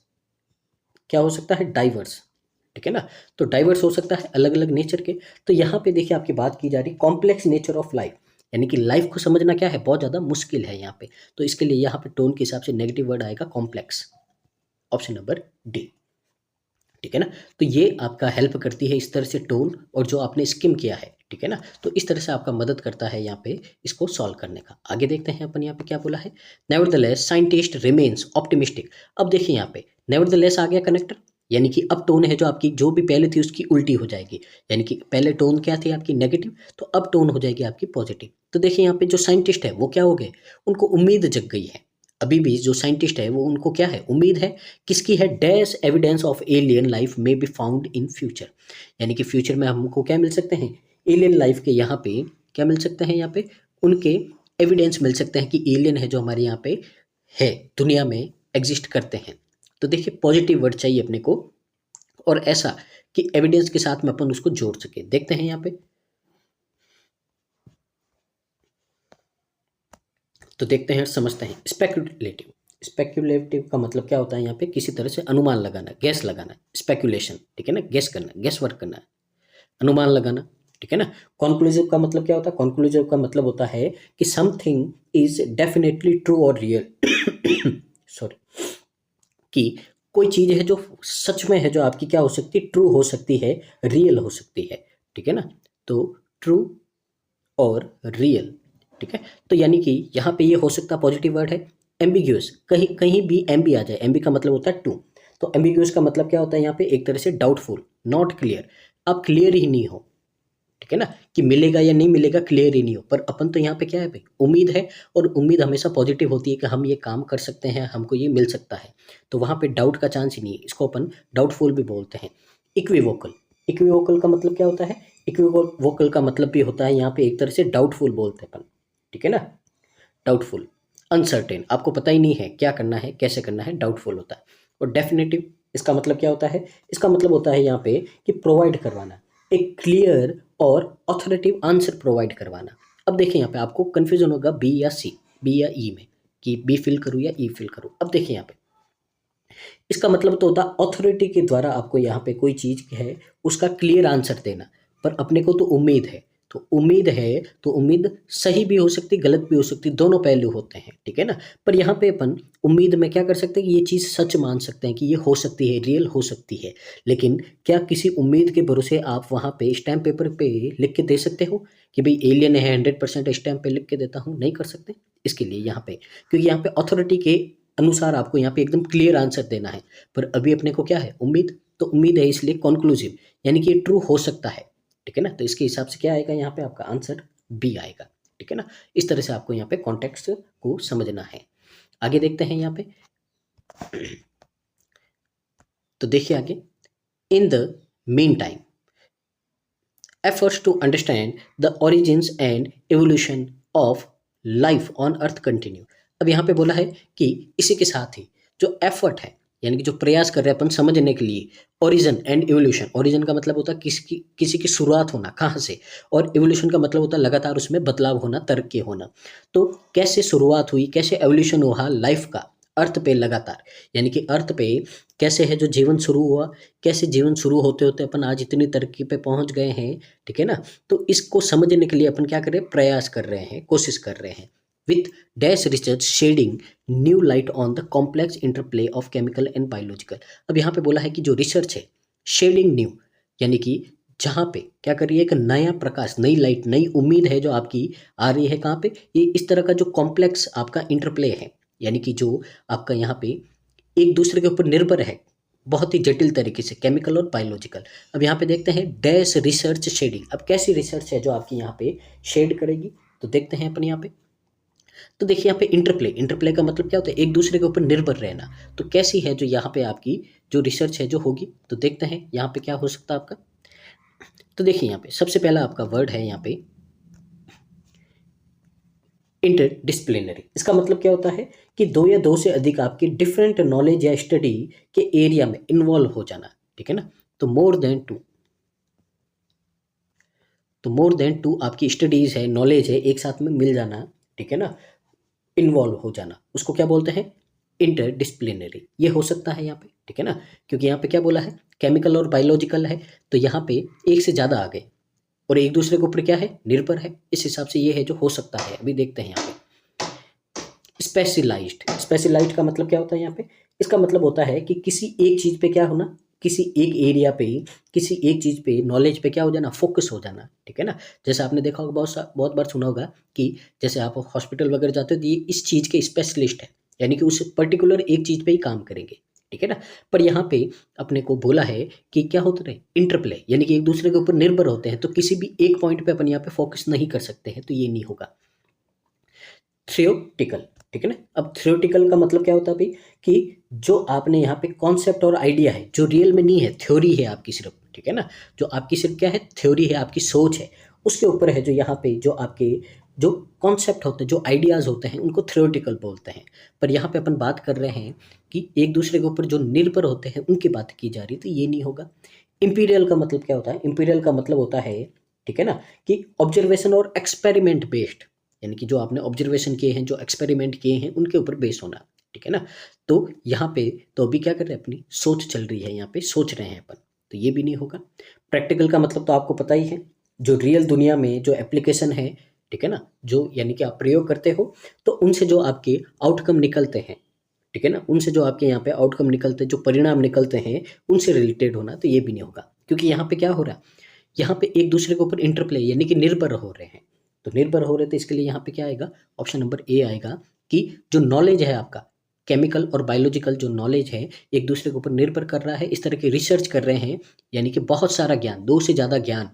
क्या हो सकता है, डाइवर्स, ठीक है ना, तो डाइवर्स हो सकता है अलग अलग नेचर के। तो यहाँ पे देखिए आपकी बात की जा रही कॉम्प्लेक्स नेचर ऑफ लाइफ, यानी कि लाइफ को समझना क्या है, बहुत ज़्यादा मुश्किल है यहाँ पे। तो इसके लिए यहाँ पे टोन के हिसाब से नेगेटिव वर्ड आएगा कॉम्प्लेक्स, ऑप्शन नंबर डी, ठीक है ना। तो ये आपका हेल्प करती है इस तरह से टोन, और जो आपने स्किम किया है, ठीक है ना, तो इस तरह से आपका मदद करता है यहाँ पे इसको सॉल्व करने का। आगे देखते हैं अपन यहाँ पे क्या बोला है, नेवरदलेस साइंटिस्ट रिमेन्स ऑप्टिमिस्टिक। अब देखिए यहाँ पे नेवरदलेस आ गया कनेक्टर, यानी कि अब टोन है जो आपकी, जो भी पहले थी उसकी उल्टी हो जाएगी, यानी कि पहले टोन क्या थी आपकी नेगेटिव, तो अब टोन हो जाएगी आपकी पॉजिटिव। तो देखिए यहाँ पे जो साइंटिस्ट है वो क्या हो गए, उनको उम्मीद जग गई है। अभी भी जो साइंटिस्ट है वो, उनको क्या है, उम्मीद है, किसकी है, dash evidence of alien life में बी फाउंड इन फ्यूचर, यानी कि फ्यूचर में हमको क्या मिल सकते हैं, एलियन लाइफ के यहाँ पे क्या मिल सकते हैं, यहाँ पे उनके एविडेंस मिल सकते हैं कि एलियन है जो हमारे यहाँ पे है, दुनिया में एग्जिस्ट करते हैं। तो देखिए पॉजिटिव वर्ड चाहिए अपने को, और ऐसा कि एविडेंस के साथ में अपन उसको जोड़ सके। देखते हैं यहाँ पे, तो देखते हैं, समझते हैं। स्पेक्युलेटिव, स्पेक्युलेटिव का मतलब क्या होता है, यहाँ पे किसी तरह से अनुमान लगाना, गैस लगाना, स्पेक्युलेशन, ठीक है ना, गैस करना, गैस वर्क करना, अनुमान लगाना, ठीक है ना। कॉन्क्लूसिव का मतलब क्या होता है, कॉन्क्लूसिव का मतलब होता है कि समथिंग इज डेफिनेटली ट्रू और रियल सॉरी, कि कोई चीज़ है जो सच में है, जो आपकी क्या हो सकती है, ट्रू हो सकती है, रियल हो सकती है, ठीक है ना। तो ट्रू और रियल, ठीक है। तो यानी कि यहाँ पे ये हो सकता पॉजिटिव वर्ड है। एम्बिग्यूअस, कहीं कहीं भी एम भी आ जाए, एम्बी का मतलब होता है टू, तो एम्बिग्यूअस का मतलब क्या होता है यहाँ पे, एक तरह से डाउटफुल, नॉट क्लियर, आप क्लियर ही नहीं हो, ठीक है ना, कि मिलेगा या नहीं मिलेगा, क्लियर ही नहीं हो। पर अपन तो यहाँ पे क्या है भाई, उम्मीद है, और उम्मीद हमेशा पॉजिटिव होती है कि हम ये काम कर सकते हैं, हमको ये मिल सकता है, तो वहाँ पे डाउट का चांस ही नहीं है, इसको अपन डाउटफुल भी बोलते हैं। इक्विवोकल, इक्विवोकल का मतलब क्या होता है, इक्विवोकल का मतलब भी होता है यहाँ पे एक तरह से डाउटफुल बोलते हैं अपन, ठीक है ना, डाउटफुल, अनसर्टेन, आपको पता ही नहीं है क्या करना है, कैसे करना है, डाउटफुल होता है। और डेफिनेटिव, इसका मतलब क्या होता है, इसका मतलब होता है यहाँ पे कि प्रोवाइड करवाना, एक क्लियर और ऑथोरेटिव आंसर प्रोवाइड करवाना। अब देखिए यहाँ पे आपको कन्फ्यूजन होगा बी या सी, बी या ई में, कि बी फिल करूँ या ई फिल करूँ। अब देखिए यहाँ पे इसका मतलब तो होता है अथॉरिटी के द्वारा आपको यहाँ पे कोई चीज़ है उसका क्लियर आंसर देना, पर अपने को तो उम्मीद है, तो उम्मीद है तो उम्मीद सही भी हो सकती, गलत भी हो सकती, दोनों पहलू होते हैं, ठीक है ना। पर यहाँ पे अपन उम्मीद में क्या कर सकते हैं कि ये चीज़ सच मान सकते हैं कि ये हो सकती है, रियल हो सकती है, लेकिन क्या किसी उम्मीद के भरोसे आप वहाँ पे स्टैम्प पेपर पे लिख के दे सकते हो कि भाई एलियन है, 100% स्टैम्प पे लिख के देता हूँ? नहीं कर सकते। इसके लिए यहाँ पे, क्योंकि यहाँ पे अथॉरिटी के अनुसार आपको यहाँ पे एकदम क्लियर आंसर देना है, पर अभी अपने को क्या है, उम्मीद, तो उम्मीद है इसलिए कॉन्क्लूसिव, यानी कि ये ट्रू हो सकता है, ठीक है ना। तो इसके हिसाब से क्या आएगा यहाँ पे, आपका आंसर बी आएगा, ठीक है ना। इस तरह से आपको यहाँ पे कॉन्टेक्स्ट को समझना है। आगे देखते हैं यहाँ पे, तो देखिए आगे, in the mean time efforts to understand the origins and evolution of life on earth continue। अब यहाँ पे बोला है कि इसी के साथ ही जो एफर्ट है, यानी कि जो प्रयास कर रहे हैं अपन समझने के लिए, ओरिजिन एंड एवोल्यूशन, ओरिजिन का मतलब होता है किसी की शुरुआत होना, कहाँ से, और एवोल्यूशन का मतलब होता है लगातार उसमें बदलाव होना, तरक्की होना। तो कैसे शुरुआत हुई, कैसे एवोल्यूशन हुआ लाइफ का अर्थ पे लगातार, यानी कि अर्थ पे कैसे है जो जीवन शुरू हुआ, कैसे जीवन शुरू होते होते अपन आज इतनी तरक्की पे पहुंच गए हैं, ठीक है ना। तो इसको समझने के लिए अपन क्या कर रहे हैं, प्रयास कर रहे हैं, कोशिश कर रहे हैं, with dash research shedding new light on the complex interplay of chemical and biological. अब यहाँ पे बोला है कि जो रिसर्च है, शेडिंग न्यू, यानी कि जहाँ पे क्या कर रही है, एक नया प्रकाश, नई लाइट, नई उम्मीद है जो आपकी आ रही है, कहाँ पे, ये इस तरह का जो कॉम्प्लेक्स आपका इंटरप्ले है, यानी कि जो आपका यहाँ पे एक दूसरे के ऊपर निर्भर है बहुत ही जटिल तरीके से, केमिकल और बायोलॉजिकल। अब यहाँ पे देखते हैं डैश रिसर्च शेडिंग। अब कैसी रिसर्च है जो आपकी यहाँ पे शेड करेगी, तो देखते हैं अपन यहाँ पे। तो देखिए यहाँ पे इंटरप्ले, इंटरप्ले का मतलब क्या होता है, एक दूसरे के ऊपर निर्भर रहना। तो कैसी है जो यहाँ पे आपकी जो रिसर्च है जो होगी, तो देखते हैं यहाँ पे क्या हो सकता है आपका। तो देखिए यहाँ पे सबसे पहला आपका वर्ड है यहाँ पे इंटरडिसिप्लिनरी। इसका मतलब क्या होता है कि दो या दो से अधिक आपके डिफरेंट नॉलेज या स्टडी के एरिया में इन्वॉल्व हो जाना, ठीक है ना। तो मोर देन टू, तो मोर देन टू आपकी स्टडीज है, नॉलेज है, एक साथ में मिल जाना, ठीक है ना, इन्वॉल्व हो जाना, उसको क्या बोलते हैं, इंटरडिसिप्लिनरी। ये हो सकता है यहाँ पे, ठीक है ना, क्योंकि यहाँ पे क्या बोला है, केमिकल और बायोलॉजिकल है, तो यहाँ पे एक से ज़्यादा आ गए और एक दूसरे के ऊपर क्या है, निर्भर है। इस हिसाब से ये है जो हो सकता है। अभी देखते हैं यहाँ पे स्पेशलाइज्ड। स्पेशलाइज्ड का मतलब क्या होता है यहाँ पे, इसका मतलब होता है कि किसी एक चीज़ पे क्या होना, किसी एक एरिया पे, किसी एक चीज़ पे, नॉलेज पे क्या हो जाना, फोकस हो जाना, ठीक है ना। जैसे आपने देखा होगा, बहुत बार सुना होगा कि जैसे आप हॉस्पिटल वगैरह जाते हो तो ये इस चीज़ के स्पेशलिस्ट है, यानी कि उस पर्टिकुलर एक चीज़ पे ही काम करेंगे, ठीक है ना। पर यहाँ पे अपने को बोला है कि क्या होता है, इंटरप्ले, यानी कि एक दूसरे के ऊपर निर्भर होते हैं, तो किसी भी एक पॉइंट पे अपन यहाँ पे फोकस नहीं कर सकते हैं, तो ये नहीं होगा। थ्योरेटिकल, ठीक है ना। अब थ्योरेटिकल का मतलब क्या होता है भाई, कि जो आपने यहाँ पे कॉन्सेप्ट और आइडिया है जो रियल में नहीं है, थ्योरी है आपकी सिर्फ, ठीक है ना, जो आपकी सिर्फ क्या है, थ्योरी है, आपकी सोच है, उसके ऊपर है जो यहाँ पे जो आपके जो कॉन्सेप्ट होते हैं, जो आइडियाज़ होते हैं, उनको थ्योरेटिकल बोलते हैं। पर यहाँ पे अपन बात कर रहे हैं कि एक दूसरे के ऊपर जो निर्भर होते हैं उनकी बात की जा रही है, तो ये नहीं होगा। इंपीरियल का मतलब क्या होता है, इंपीरियल का मतलब होता है, ठीक है ना, कि ऑब्जर्वेशन और एक्सपेरिमेंट बेस्ड, यानी कि जो आपने ऑब्जर्वेशन किए हैं, जो एक्सपेरिमेंट किए हैं, उनके ऊपर बेस होना, ठीक है ना। तो यहाँ पे तो अभी क्या कर रहे हैं, अपनी सोच चल रही है, यहाँ पे सोच रहे हैं अपन, तो ये भी नहीं होगा। प्रैक्टिकल का मतलब तो आपको पता ही है, जो रियल दुनिया में जो एप्लीकेशन है, ठीक है ना, जो यानी कि आप प्रयोग करते हो, तो उनसे जो आपके आउटकम निकलते हैं, ठीक है ना, उनसे जो आपके यहाँ पे आउटकम निकलते हैं, जो परिणाम निकलते हैं, उनसे रिलेटेड होना, तो ये भी नहीं होगा। क्योंकि यहाँ पे क्या हो रहा है, यहाँ पे एक दूसरे के ऊपर इंटरप्ले, यानी कि निर्भर हो रहे हैं, तो निर्भर हो रहे थे, इसके लिए यहाँ पे क्या आएगा, ऑप्शन नंबर ए आएगा, कि जो नॉलेज है आपका, केमिकल और बायोलॉजिकल जो नॉलेज है, एक दूसरे के ऊपर निर्भर कर रहा है, इस तरह की रिसर्च कर रहे हैं, यानी कि बहुत सारा ज्ञान, दो से ज़्यादा ज्ञान,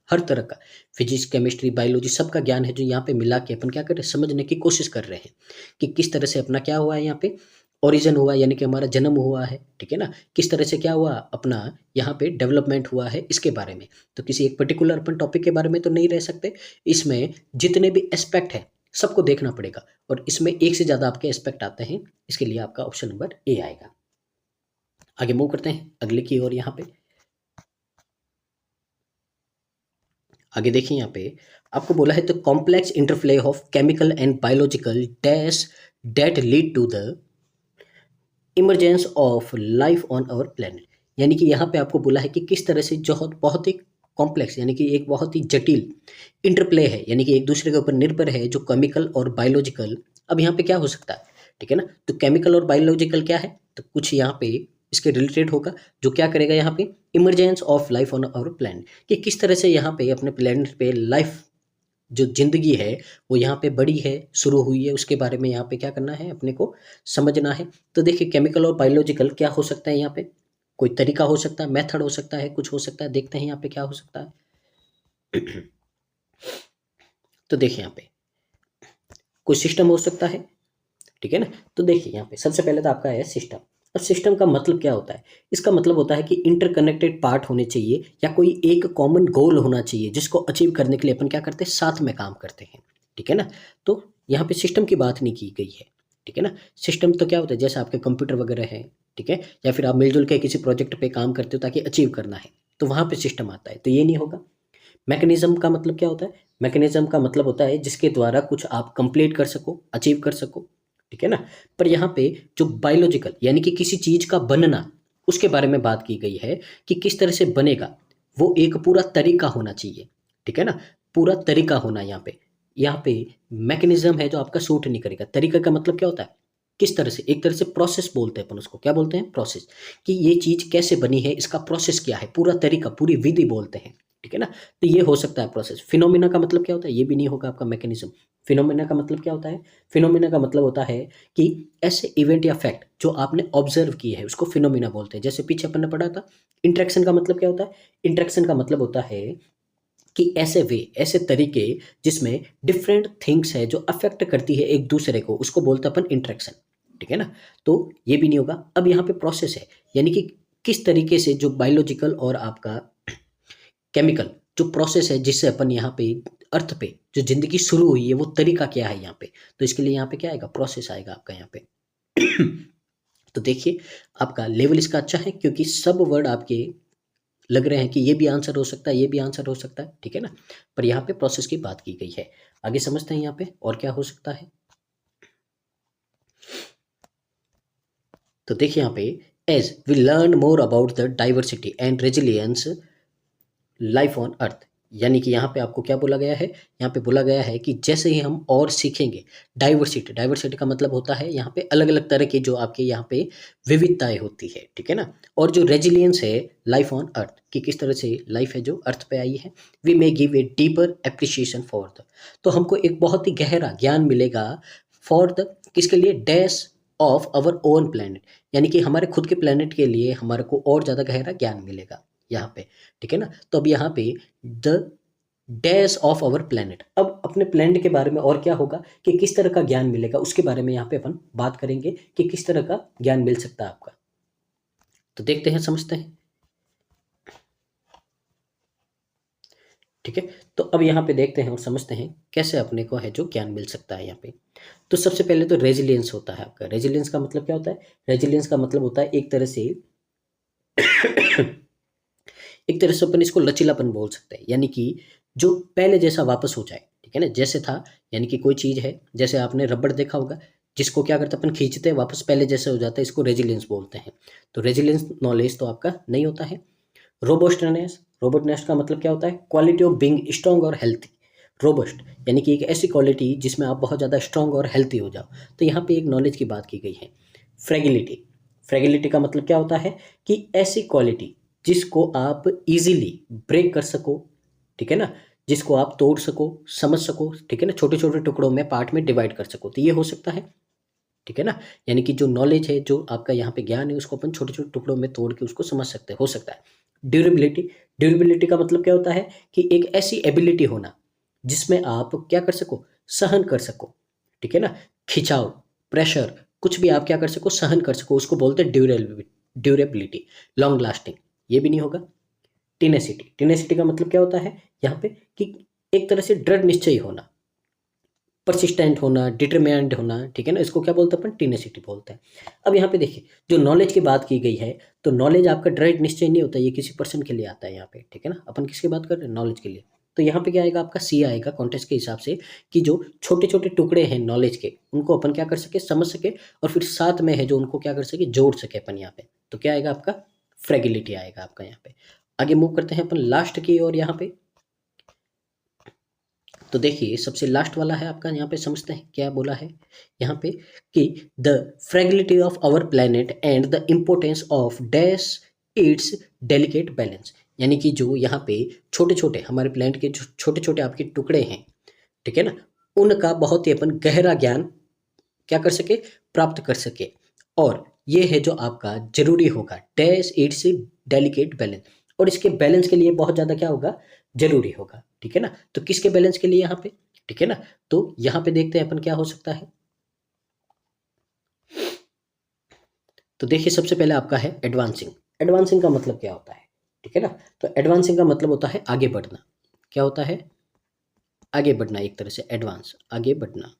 हर तरह का, फिजिक्स, केमिस्ट्री, बायोलॉजी, सबका ज्ञान है जो यहाँ पे मिला के अपन क्या कर रहे हैं, समझने की कोशिश कर रहे हैं कि किस तरह से अपना क्या हुआ है, यहाँ पे ओरिजिन हुआ, यानी कि हमारा जन्म हुआ है, ठीक है ना, किस तरह से क्या हुआ अपना यहाँ पे डेवलपमेंट हुआ है, इसके बारे में। तो किसी एक पर्टिकुलर अपन टॉपिक के बारे में तो नहीं रह सकते, इसमें जितने भी एस्पेक्ट है सबको देखना पड़ेगा, और इसमें एक से ज़्यादा आपके एस्पेक्ट आते हैं, इसके लिए आपका ऑप्शन नंबर ए आएगा। आगे मूव करते हैं अगले की ओर। यहाँ पे आगे देखिए, यहाँ पे आपको बोला है, the complex interplay of chemical and biological dash that lead to the emergence of life on our planet, यानी कि यहाँ पे आपको बोला है कि किस तरह से जो बहुत ही कॉम्प्लेक्स, यानी कि एक बहुत ही जटिल इंटरप्ले है, यानी कि एक दूसरे के ऊपर निर्भर है, जो केमिकल और बायोलॉजिकल। अब यहाँ पे क्या हो सकता है, ठीक है ना, तो केमिकल और बायोलॉजिकल क्या है, तो कुछ यहाँ पे इसके रिलेटेड होगा, जो क्या करेगा यहाँ पे, emergence of life on our planet, कि किस तरह से यहाँ पे अपने प्लेनेट पे लाइफ, जो जिंदगी है वो यहाँ पे बड़ी है, शुरू हुई है, उसके बारे में यहाँ पे क्या करना है, अपने को समझना है। तो देखिए केमिकल और बायोलॉजिकल क्या हो सकता है, यहाँ पे कोई तरीका हो सकता है, मेथड हो सकता है, कुछ हो सकता है, देखते हैं यहाँ पे क्या हो सकता है। तो देखिए यहाँ पे कोई सिस्टम हो सकता है, ठीक है ना। तो देखिए यहाँ पे सबसे पहले तो आपका है सिस्टम। अब सिस्टम का मतलब क्या होता है, इसका मतलब होता है कि इंटरकनेक्टेड पार्ट होने चाहिए, या कोई एक कॉमन गोल होना चाहिए जिसको अचीव करने के लिए अपन क्या करते हैं, साथ में काम करते हैं, ठीक है ना। तो यहाँ पे सिस्टम की बात नहीं की गई है, ठीक है ना। सिस्टम तो क्या होता है, जैसे आपके कंप्यूटर वगैरह है, ठीक है, या फिर आप मिलजुल के किसी प्रोजेक्ट पे काम करते हो ताकि अचीव करना है, तो वहाँ पे सिस्टम आता है, तो ये नहीं होगा। मैकेनिज्म का मतलब क्या होता है, मैकेनिज्म का मतलब होता है जिसके द्वारा कुछ आप कंप्लीट कर सको, अचीव कर सको, ठीक है ना। पर यहाँ पे जो बायोलॉजिकल, यानी कि किसी चीज का बनना, उसके बारे में बात की गई है कि किस तरह से बनेगा, वो एक पूरा तरीका होना चाहिए, ठीक है ना, पूरा तरीका होना। यहाँ पे मैकेनिज्म है जो आपका सूट नहीं करेगा। तरीका का मतलब क्या होता है, किस तरह से, एक तरह से प्रोसेस बोलते हैं अपन उसको, क्या बोलते हैं, प्रोसेस, कि ये चीज कैसे बनी है, इसका प्रोसेस क्या है, पूरा तरीका, पूरी विधि बोलते हैं, ठीक है ना। तो ये हो सकता है प्रोसेस। फिनोमिना का मतलब क्या होता है, ये भी नहीं होगा आपका मैकेनिज्म। फिनोमिना का मतलब क्या होता है, फिनोमिना का मतलब होता है कि ऐसे इवेंट या फैक्ट जो आपने ऑब्जर्व किए हैं उसको फिनोमिना बोलते हैं। जैसे पीछे अपन ने पढ़ा था, इंटरेक्शन का मतलब क्या होता है, इंटरेक्शन का मतलब होता है कि ऐसे वे, ऐसे तरीके जिसमें डिफरेंट थिंग्स है जो अफेक्ट करती है एक दूसरे को, उसको बोलते हैं अपन इंटरेक्शन, ठीक है ना। तो ये भी नहीं होगा। अब यहाँ पे प्रोसेस है, यानी कि किस तरीके से जो बायोलॉजिकल और आपका केमिकल जो प्रोसेस है जिससे अपन यहाँ पे अर्थ पे जो जिंदगी शुरू हुई है, वो तरीका क्या है यहाँ पे, तो इसके लिए यहाँ पे क्या आएगा, प्रोसेस आएगा आपका यहाँ पे। तो देखिए आपका लेवल इसका अच्छा है, क्योंकि सब वर्ड आपके लग रहे हैं कि ये भी आंसर हो सकता है, ये भी आंसर हो सकता है, ठीक है ना। पर यहाँ पे प्रोसेस की बात की गई है। आगे समझते हैं यहाँ पे और क्या हो सकता है। तो देखिए यहाँ पे, as we learn more about the diversity and resilience life on earth, यानी कि यहाँ पे आपको क्या बोला गया है, यहाँ पे बोला गया है कि जैसे ही हम और सीखेंगे डाइवर्सिटी, डाइवर्सिटी का मतलब होता है यहाँ पे अलग अलग तरह की जो आपके यहाँ पे विविधताएं होती है, ठीक है ना। और जो रेजिलियंस है लाइफ ऑन अर्थ, कि किस तरह से लाइफ है जो अर्थ पे आई है, we may give a deeper appreciation for the, तो हमको एक बहुत ही गहरा ज्ञान मिलेगा फॉर द, किसके लिए, dash of our own planet, यानी कि हमारे खुद के प्लेनेट के लिए हमारे को और ज़्यादा गहरा ज्ञान मिलेगा यहाँ पे, ठीक है ना। तो अब यहाँ पे the dash of our planet, अब अपने प्लेनेट के बारे में और क्या होगा कि किस तरह का ज्ञान मिलेगा, उसके बारे में यहाँ पे अपन बात करेंगे कि किस तरह का ज्ञान मिल सकता है आपका। तो देखते हैं, समझते हैं, ठीक है। तो अब यहाँ पे देखते हैं और समझते हैं कैसे अपने को है जो ज्ञान मिल सकता है यहाँ पे। तो सबसे पहले तो रेजिलियंस होता है आपका। रेजिलियंस का मतलब क्या होता है, रेजिलियंस का मतलब होता है एक तरह से एक तरह से अपन इसको लचीलापन बोल सकते हैं, यानी कि जो पहले जैसा वापस हो जाए, ठीक है ना, जैसे था। यानी कि कोई चीज़ है, जैसे आपने रबड़ देखा होगा, जिसको क्या करते हैं अपन, खींचते हैं वापस पहले जैसे हो जाता है, इसको रेजिलियंस बोलते हैं। तो रेजिलियंस नॉलेज तो आपका नहीं होता है। रोबस्टनेस, रोबस्टनेस का मतलब क्या होता है, क्वालिटी ऑफ बीइंग स्ट्रांग और हेल्थी। रोबस्ट यानी कि एक ऐसी क्वालिटी जिसमें आप बहुत ज़्यादा स्ट्रांग और हेल्थी हो जाओ। तो यहाँ पे एक नॉलेज की बात की गई है। फ्रेगिलिटी, फ्रेगिलिटी का मतलब क्या होता है कि ऐसी क्वालिटी जिसको आप इजीली ब्रेक कर सको, ठीक है ना, जिसको आप तोड़ सको, समझ सको, ठीक है ना, छोटे छोटे टुकड़ों में, पार्ट में डिवाइड कर सको, तो ये हो सकता है, ठीक है ना। यानी कि जो नॉलेज है, जो आपका यहाँ पे ज्ञान है, उसको अपन छोटे छोटे टुकड़ों में तोड़ के उसको समझ सकते हैं, हो सकता है। ड्यूरेबिलिटी, ड्यूरेबिलिटी का मतलब क्या होता है कि एक ऐसी एबिलिटी होना जिसमें आप क्या कर सको, सहन कर सको, ठीक है ना, खिंचाव, प्रेशर, कुछ भी आप क्या कर सको, सहन कर सको, उसको बोलते हैं ड्यूरेबिलिटी। ड्यूरेबिलिटी, लॉन्ग लास्टिंग, ये भी नहीं होगा। टेनेसिटी, टेनेसिटी का मतलब क्या होता है यहाँ पे कि एक तरह से दृढ़ निश्चय होना, परसिस्टेंट होना, डिटरमाइंड होना, ठीक है ना, इसको क्या बोलते हैं अपन, टेनेसिटी बोलते हैं। अब यहाँ पे देखिए जो नॉलेज की बात की गई है, तो नॉलेज आपका दृढ़ निश्चय नहीं होता, ये किसी पर्सन के लिए आता है यहाँ पे, ठीक है ना, अपन किसकी बात कर रहे हैं, नॉलेज के लिए। तो यहाँ पे क्या आएगा आपका सी आएगा कॉन्टेक्स्ट के हिसाब से, कि जो छोटे छोटे टुकड़े हैं नॉलेज के उनको अपन क्या कर सके, समझ सके, और फिर साथ में है जो उनको क्या कर सके, जोड़ सके अपन यहाँ पे। तो क्या आएगा आपका फ्रेगिलिटी आएगा आपका यहाँ पे। आगे मूव करते हैं अपन लास्ट की और यहाँ पे। तो देखिए सबसे लास्ट वाला है आपका, यहाँ पे समझते हैं क्या बोला है यहाँ पे, कि the fragility of our planet and the importance of dash its delicate balance. यानी कि जो यहाँ पे छोटे छोटे हमारे प्लेनेट के जो छोटे छोटे आपके टुकड़े हैं, ठीक है ना, उनका बहुत ही अपन गहरा ज्ञान क्या कर सके, प्राप्त कर सके। और ये है जो आपका जरूरी होगा, डैश इट्स डेलिकेट बैलेंस, और इसके बैलेंस के लिए बहुत ज़्यादा क्या होगा, जरूरी होगा, ठीक है ना। तो किसके बैलेंस के लिए यहाँ पे, ठीक है ना। तो यहाँ पे देखते हैं अपन क्या हो सकता है। तो देखिए सबसे पहले आपका है एडवांसिंग। एडवांसिंग का मतलब क्या होता है, ठीक है ना। तो एडवांसिंग का मतलब होता है आगे बढ़ना। क्या होता है, आगे बढ़ना, एक तरह से एडवांस, आगे बढ़ना,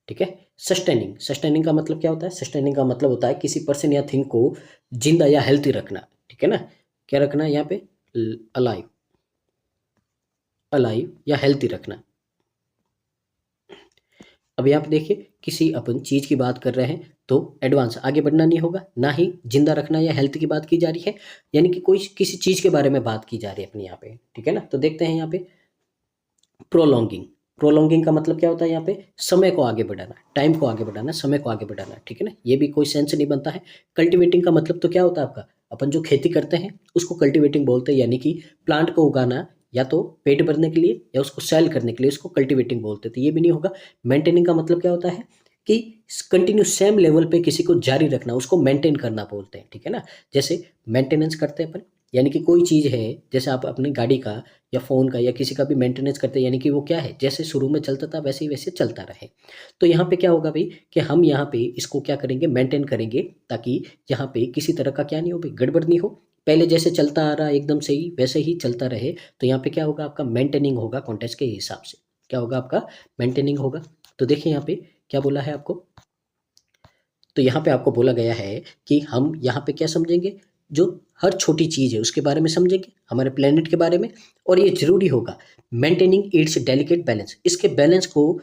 ठीक है। सस्टेनिंग, सस्टेनिंग का मतलब क्या होता है, सस्टेनिंग का मतलब होता है किसी पर्सन या थिंग को जिंदा या हेल्थी रखना, ठीक है ना। क्या रखना है यहाँ पे, अलाइव, अलाइव या हेल्थी रखना। अब यहाँ पे देखिए किसी अपन चीज़ की बात कर रहे हैं तो एडवांस आगे बढ़ना नहीं होगा, ना ही जिंदा रखना या हेल्थ की बात की जा रही है, यानी कि कोई किसी चीज़ के बारे में बात की जा रही है अपनी यहाँ पे, ठीक है ना। तो देखते हैं यहाँ पे प्रोलॉन्गिंग। प्रोलॉन्गिंग का मतलब क्या होता है यहाँ पे, समय को आगे बढ़ाना, टाइम को आगे बढ़ाना, समय को आगे बढ़ाना, ठीक है ना। ये भी कोई सेंस नहीं बनता है। कल्टिवेटिंग का मतलब तो क्या होता है आपका, अपन जो खेती करते हैं उसको कल्टिवेटिंग बोलते हैं, यानी कि प्लांट को उगाना, या तो पेट भरने के लिए या उसको सेल करने के लिए, उसको कल्टिवेटिंग बोलते थे। ये भी नहीं होगा। मेंटेनिंग का मतलब क्या होता है कि कंटिन्यू सेम लेवल पे किसी को जारी रखना, उसको मेंटेन करना बोलते हैं, ठीक है ना। जैसे मेंटेनेंस करते हैं अपन, यानी कि कोई चीज़ है, जैसे आप अपनी गाड़ी का या फ़ोन का या किसी का भी मेंटेनेंस करते हैं, यानी कि वो क्या है, जैसे शुरू में चलता था वैसे ही वैसे चलता रहे। तो यहाँ पे क्या होगा भाई, कि हम यहाँ पे इसको क्या करेंगे, मेंटेन करेंगे, ताकि यहाँ पे किसी तरह का क्या नहीं हो भाई, गड़बड़ नहीं हो, पहले जैसे चलता आ रहा एकदम से ही वैसे ही चलता रहे। तो यहाँ पे क्या होगा आपका, मेंटेनिंग होगा कॉन्टेक्स्ट के हिसाब से, क्या होगा आपका, मेंटेनिंग होगा। तो देखिए यहाँ पे क्या बोला है आपको, तो यहाँ पे आपको बोला गया है कि हम यहाँ पे क्या समझेंगे, जो हर छोटी चीज़ है उसके बारे में समझेंगे, हमारे प्लेनेट के बारे में। और ये जरूरी होगा, मेंटेनिंग इट्स डेलिकेट बैलेंस, इसके बैलेंस को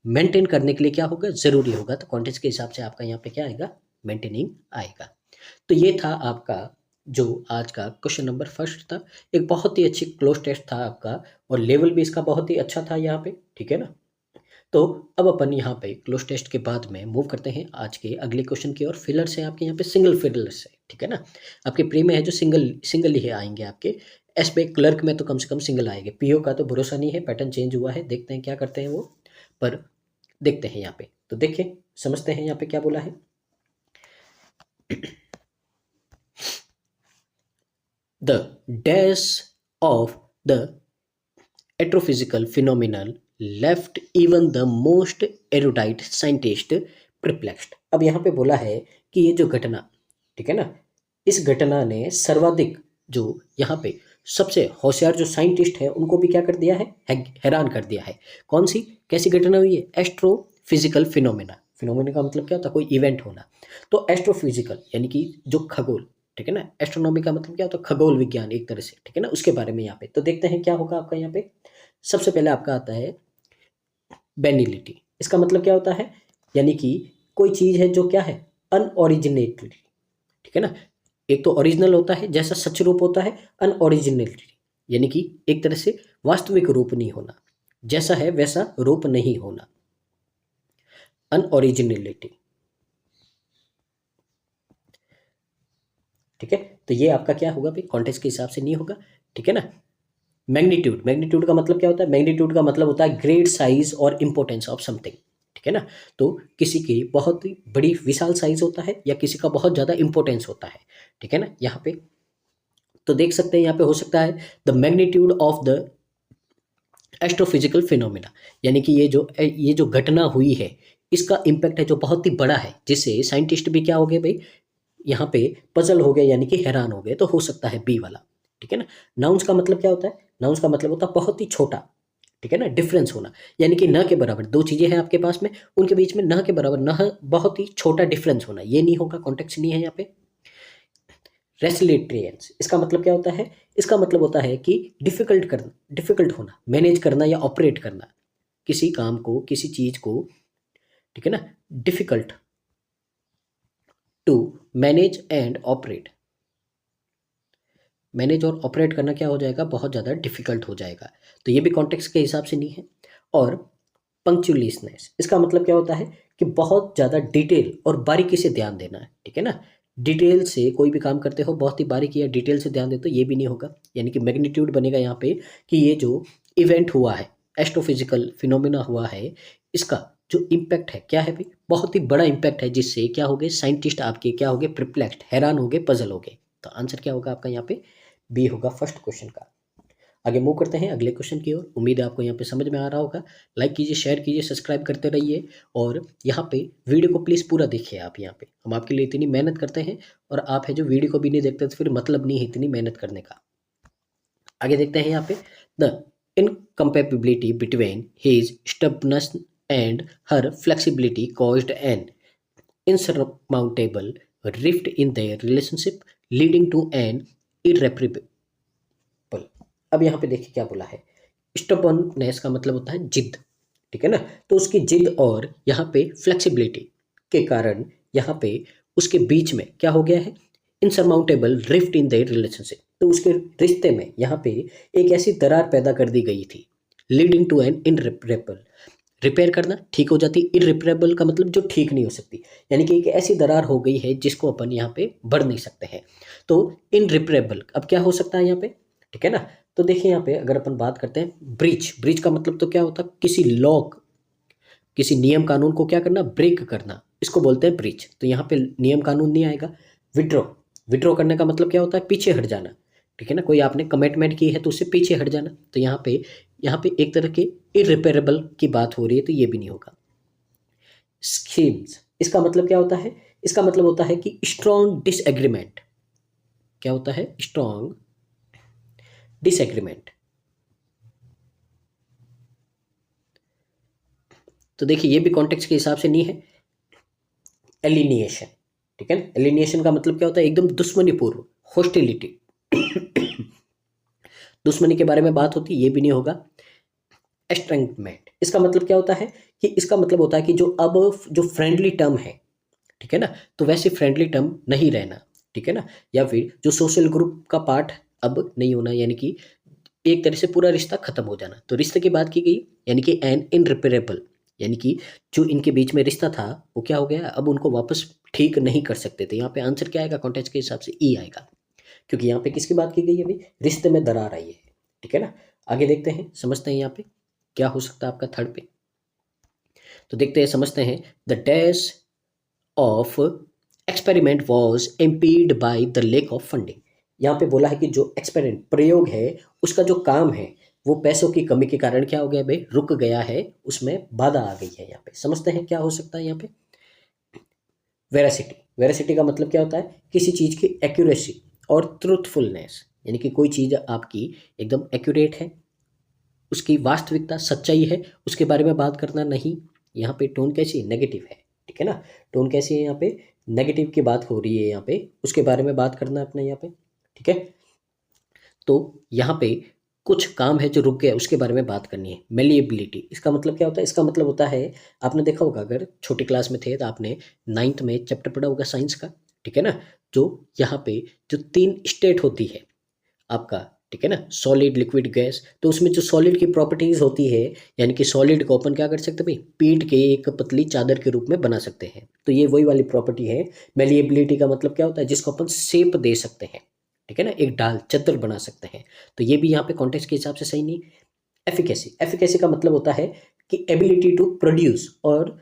मेंटेन करने के लिए क्या होगा, जरूरी होगा। तो कॉन्टेक्स्ट के हिसाब से आपका यहाँ पे क्या आएगा, मेंटेनिंग आएगा। तो ये था आपका जो आज का क्वेश्चन नंबर फर्स्ट था। एक बहुत ही अच्छी क्लोज टेस्ट था आपका, और लेवल भी इसका बहुत ही अच्छा था यहाँ पे, ठीक है ना। तो अब अपन यहाँ पे क्लोज टेस्ट के बाद में मूव करते हैं आज के अगले क्वेश्चन की ओर। फिलर्स है आपके यहाँ पे, सिंगल फिलर्स है, ठीक है ना। आपके प्री में है जो सिंगल सिंगल ही आएंगे आपके। एस पे क्लर्क में तो कम से कम सिंगल आएंगे, पीओ का तो भरोसा नहीं है, पैटर्न चेंज हुआ है, देखते हैं क्या करते हैं वो। पर देखते हैं यहाँ पे, तो देखें समझते हैं यहाँ पे क्या बोला है। The dash of the astrophysical phenomenal left even the most erudite scientist perplexed. अब यहाँ पे बोला है कि ये जो घटना, ठीक है ना, इस घटना ने सर्वाधिक जो यहाँ पे सबसे होशियार जो साइंटिस्ट है उनको भी क्या कर दिया है, हैरान कर दिया है। कौन सी, कैसी घटना हुई है, एस्ट्रोफिजिकल फिनोमेना। फिनोमेना का मतलब क्या होता है, कोई इवेंट होना। तो एस्ट्रोफिजिकल यानी कि जो खगोल, ठीक है ना। एस्ट्रोनॉमी का मतलब क्या होता है, खगोल विज्ञान एक तरह से, ठीक है ना, उसके बारे में यहाँ पे। तो देखते हैं क्या होगा आपका यहाँ पे। सबसे पहले आपका आता है बेनिलिटी। इसका मतलब क्या होता है, यानी कि कोई चीज़ है जो क्या है, अनओरिजिनेटली, ठीक है ना। एक तो ओरिजिनल होता है, जैसा सच रूप होता है, अनओरिजिनेटली यानी कि एक तरह से वास्तविक रूप नहीं होना, जैसा है वैसा रूप नहीं होना, अनओरिजिनलिटी, ठीक है। तो ये आपका क्या होगा भाई, कॉन्टेक्स्ट के हिसाब से नहीं होगा, ठीक है ना। मैग्नीट्यूड, मैग्नीट्यूड का मतलब क्या होता है, मैग्नीट्यूड का मतलब होता है ग्रेट साइज और इंपॉर्टेंस ऑफ समथिंग, ठीक है ना। तो किसी की बहुत ही बड़ी विशाल साइज होता है या किसी का बहुत ज़्यादा इंपॉर्टेंस होता है, ठीक है ना यहाँ पे। तो देख सकते हैं यहाँ पे हो सकता है the magnitude of the astrophysical phenomena, यानी कि ये जो घटना हुई है इसका इम्पैक्ट है जो बहुत ही बड़ा है, जिससे साइंटिस्ट भी क्या हो गए भाई, यहाँ पे पजल हो गए, यानी कि हैरान हो गए। तो हो सकता है बी वाला, ठीक है ना। नाउन्स का मतलब क्या होता है, नाउन्स का मतलब होता है बहुत ही छोटा, ठीक है ना, डिफरेंस होना, यानी कि न के बराबर। दो चीज़ें हैं आपके पास में, उनके बीच में न के बराबर, न बहुत ही छोटा डिफरेंस होना, ये नहीं होगा, कॉन्टेक्स्ट नहीं है यहाँ पे। रेसिलिएंस, इसका मतलब क्या होता है? इसका मतलब होता है कि डिफिकल्ट होना, मैनेज करना या ऑपरेट करना, किसी काम को, किसी चीज को, ठीक है ना, difficult to manage and operate. Manage और ऑपरेट करना क्या हो जाएगा? बहुत ज़्यादा डिफिकल्ट हो जाएगा। तो ये भी कॉन्टेक्स्ट के हिसाब से नहीं है। और पंक्चुअलिसनेस, इसका मतलब क्या होता है कि बहुत ज़्यादा डिटेल और बारीकी से ध्यान देना है, ठीक है ना। डिटेल से कोई भी काम करते हो, बहुत ही बारीकी या डिटेल से ध्यान दे, तो ये भी नहीं होगा। यानी कि मैग्नीट्यूड बनेगा यहाँ पे कि ये जो इवेंट हुआ है, एस्ट्रोफिजिकल फिनोमिना हुआ है, इसका जो इम्पैक्ट है क्या है भाई? बहुत ही बड़ा इम्पैक्ट है, जिससे क्या हो गए साइंटिस्ट आपके, क्या हो गए? प्रिप्लेक्स्ड, हैरान हो गए, पजल हो गए। तो आंसर क्या होगा आपका यहाँ पे? बी होगा फर्स्ट क्वेश्चन का। आगे मूव करते हैं अगले क्वेश्चन की ओर। उम्मीद है आपको यहाँ पे समझ में आ रहा होगा। लाइक कीजिए, शेयर कीजिए, सब्सक्राइब करते रहिए, और यहाँ पे वीडियो को प्लीज़ पूरा देखिए। आप यहाँ पे हम आपके लिए इतनी मेहनत करते हैं, और आप है जो वीडियो को भी नहीं देखते, तो फिर मतलब नहीं है इतनी मेहनत करने का। आगे देखते हैं यहाँ पे, the incompatibility between his stubbornness and her flexibility caused an insurmountable rift in their relationship leading to an irreparable। अब यहाँ पे देखिए क्या बोला है। स्टबर्ननेस का मतलब होता है जिद, ठीक है ना। तो उसकी जिद और यहाँ पे फ्लेक्सिबिलिटी के कारण यहाँ पे उसके बीच में क्या हो गया है? इनसरमाउंटेबल रिफ्ट इन देयर रिलेशनशिप। तो उसके रिश्ते में यहाँ पे एक ऐसी दरार पैदा कर दी गई थी, लीडिंग टू एन इनरिपेरेबल। रिपेयर करना, ठीक हो जाती, इरिपेरेबल का मतलब जो ठीक नहीं हो सकती, यानी कि एक ऐसी दरार हो गई है जिसको अपन यहाँ पे भर नहीं सकते हैं। तो इनरिपेरेबल अब क्या हो सकता है यहाँ पे, ठीक है ना। तो देखिए यहाँ पे अगर अपन बात करते हैं ब्रीच, ब्रीच का मतलब तो क्या होता है? किसी लॉ, किसी नियम कानून को क्या करना? ब्रेक करना, इसको बोलते हैं ब्रीच। तो यहाँ पे नियम कानून नहीं आएगा। विड्रॉ, विड्रॉ करने का मतलब क्या होता है? पीछे हट जाना, ठीक है ना। कोई आपने कमिटमेंट की है तो उससे पीछे हट जाना। तो यहाँ पे एक तरह के इरिपेरेबल की बात हो रही है, तो ये भी नहीं होगा। स्कीम्स, इसका मतलब क्या होता है? इसका मतलब होता है कि स्ट्रॉन्ग डिसएग्रीमेंट। क्या होता है? Strong disagreement. तो देखिए ये भी कॉन्टेक्स्ट के हिसाब से नहीं है। एलिनिएशन, ठीक है ना। एलिनिएशन का मतलब क्या होता है? एकदम दुश्मनी पूर्व, हॉस्टिलिटी, दुश्मनी के बारे में बात होती है, ये भी नहीं होगा। एस्ट्रेंगमेंट, इसका मतलब क्या होता है? कि इसका मतलब होता है कि जो अब जो फ्रेंडली टर्म है, ठीक है ना, तो वैसे फ्रेंडली टर्म नहीं रहना, ठीक है ना। या फिर जो सोशल ग्रुप का पार्ट अब नहीं होना, यानी कि एक तरह से पूरा रिश्ता खत्म हो जाना। तो रिश्ते की बात की गई, यानी कि एन इनरिपेरेबल, यानी कि जो इनके बीच में रिश्ता था वो क्या हो गया? अब उनको वापस ठीक नहीं कर सकते थे। यहाँ पे आंसर क्या आएगा? कॉन्टेक्स्ट के हिसाब से ई आएगा, क्योंकि यहाँ पे किसकी बात की गई है भाई? रिश्ते में दरार आई है, ठीक है ना। आगे देखते हैं, समझते हैं यहाँ पे क्या हो सकता है आपका थर्ड पे। तो देखते हैं, समझते हैं। The dash of experiment was impede bye the lack of funding. यहाँ पे बोला है कि जो एक्सपेरिमेंट, प्रयोग है, उसका जो काम है वो पैसों की कमी के कारण क्या हो गया भाई? रुक गया है, उसमें बाधा आ गई है। यहाँ पे समझते हैं क्या हो सकता है यहाँ पे। वेरासिटी, वेरासिटी का मतलब क्या होता है? किसी चीज़ की एक्यूरेसी और ट्रूथफुलनेस, यानी कि कोई चीज़ आपकी एकदम एक्यूरेट है, उसकी वास्तविकता, सच्चाई है, उसके बारे में बात करना नहीं। यहाँ पे टोन कैसी? नेगेटिव है, ठीक है ना। टोन कैसी है? यहाँ पे नेगेटिव की बात हो रही है, यहाँ पे उसके बारे में बात करना अपना यहाँ पे, ठीक है। तो यहाँ पे कुछ काम है जो रुक गया, उसके बारे में बात करनी है। मेलिएबिलिटी, इसका मतलब क्या होता है? इसका मतलब होता है, आपने देखा होगा, अगर छोटी क्लास में थे तो आपने 9th में चैप्टर पढ़ा होगा साइंस का, ठीक है ना। जो यहाँ पे जो 3 स्टेट होती है आपका, ठीक है ना, सॉलिड, लिक्विड, गैस। तो उसमें जो सॉलिड की प्रॉपर्टीज होती है, यानी कि सॉलिड को अपन क्या कर सकते हैं भाई? पीट के एक पतली चादर के रूप में बना सकते हैं। तो ये वही वाली प्रॉपर्टी है। मेलिएबिलिटी का मतलब क्या होता है? जिसको अपन शेप दे सकते हैं, ठीक है ना, एक ढाल, चद्दर बना सकते हैं। तो ये भी यहाँ पे कॉन्टेक्स्ट के हिसाब से सही नहीं। एफिकेसी, एफिकेसी का मतलब होता है कि एबिलिटी टू प्रोड्यूस और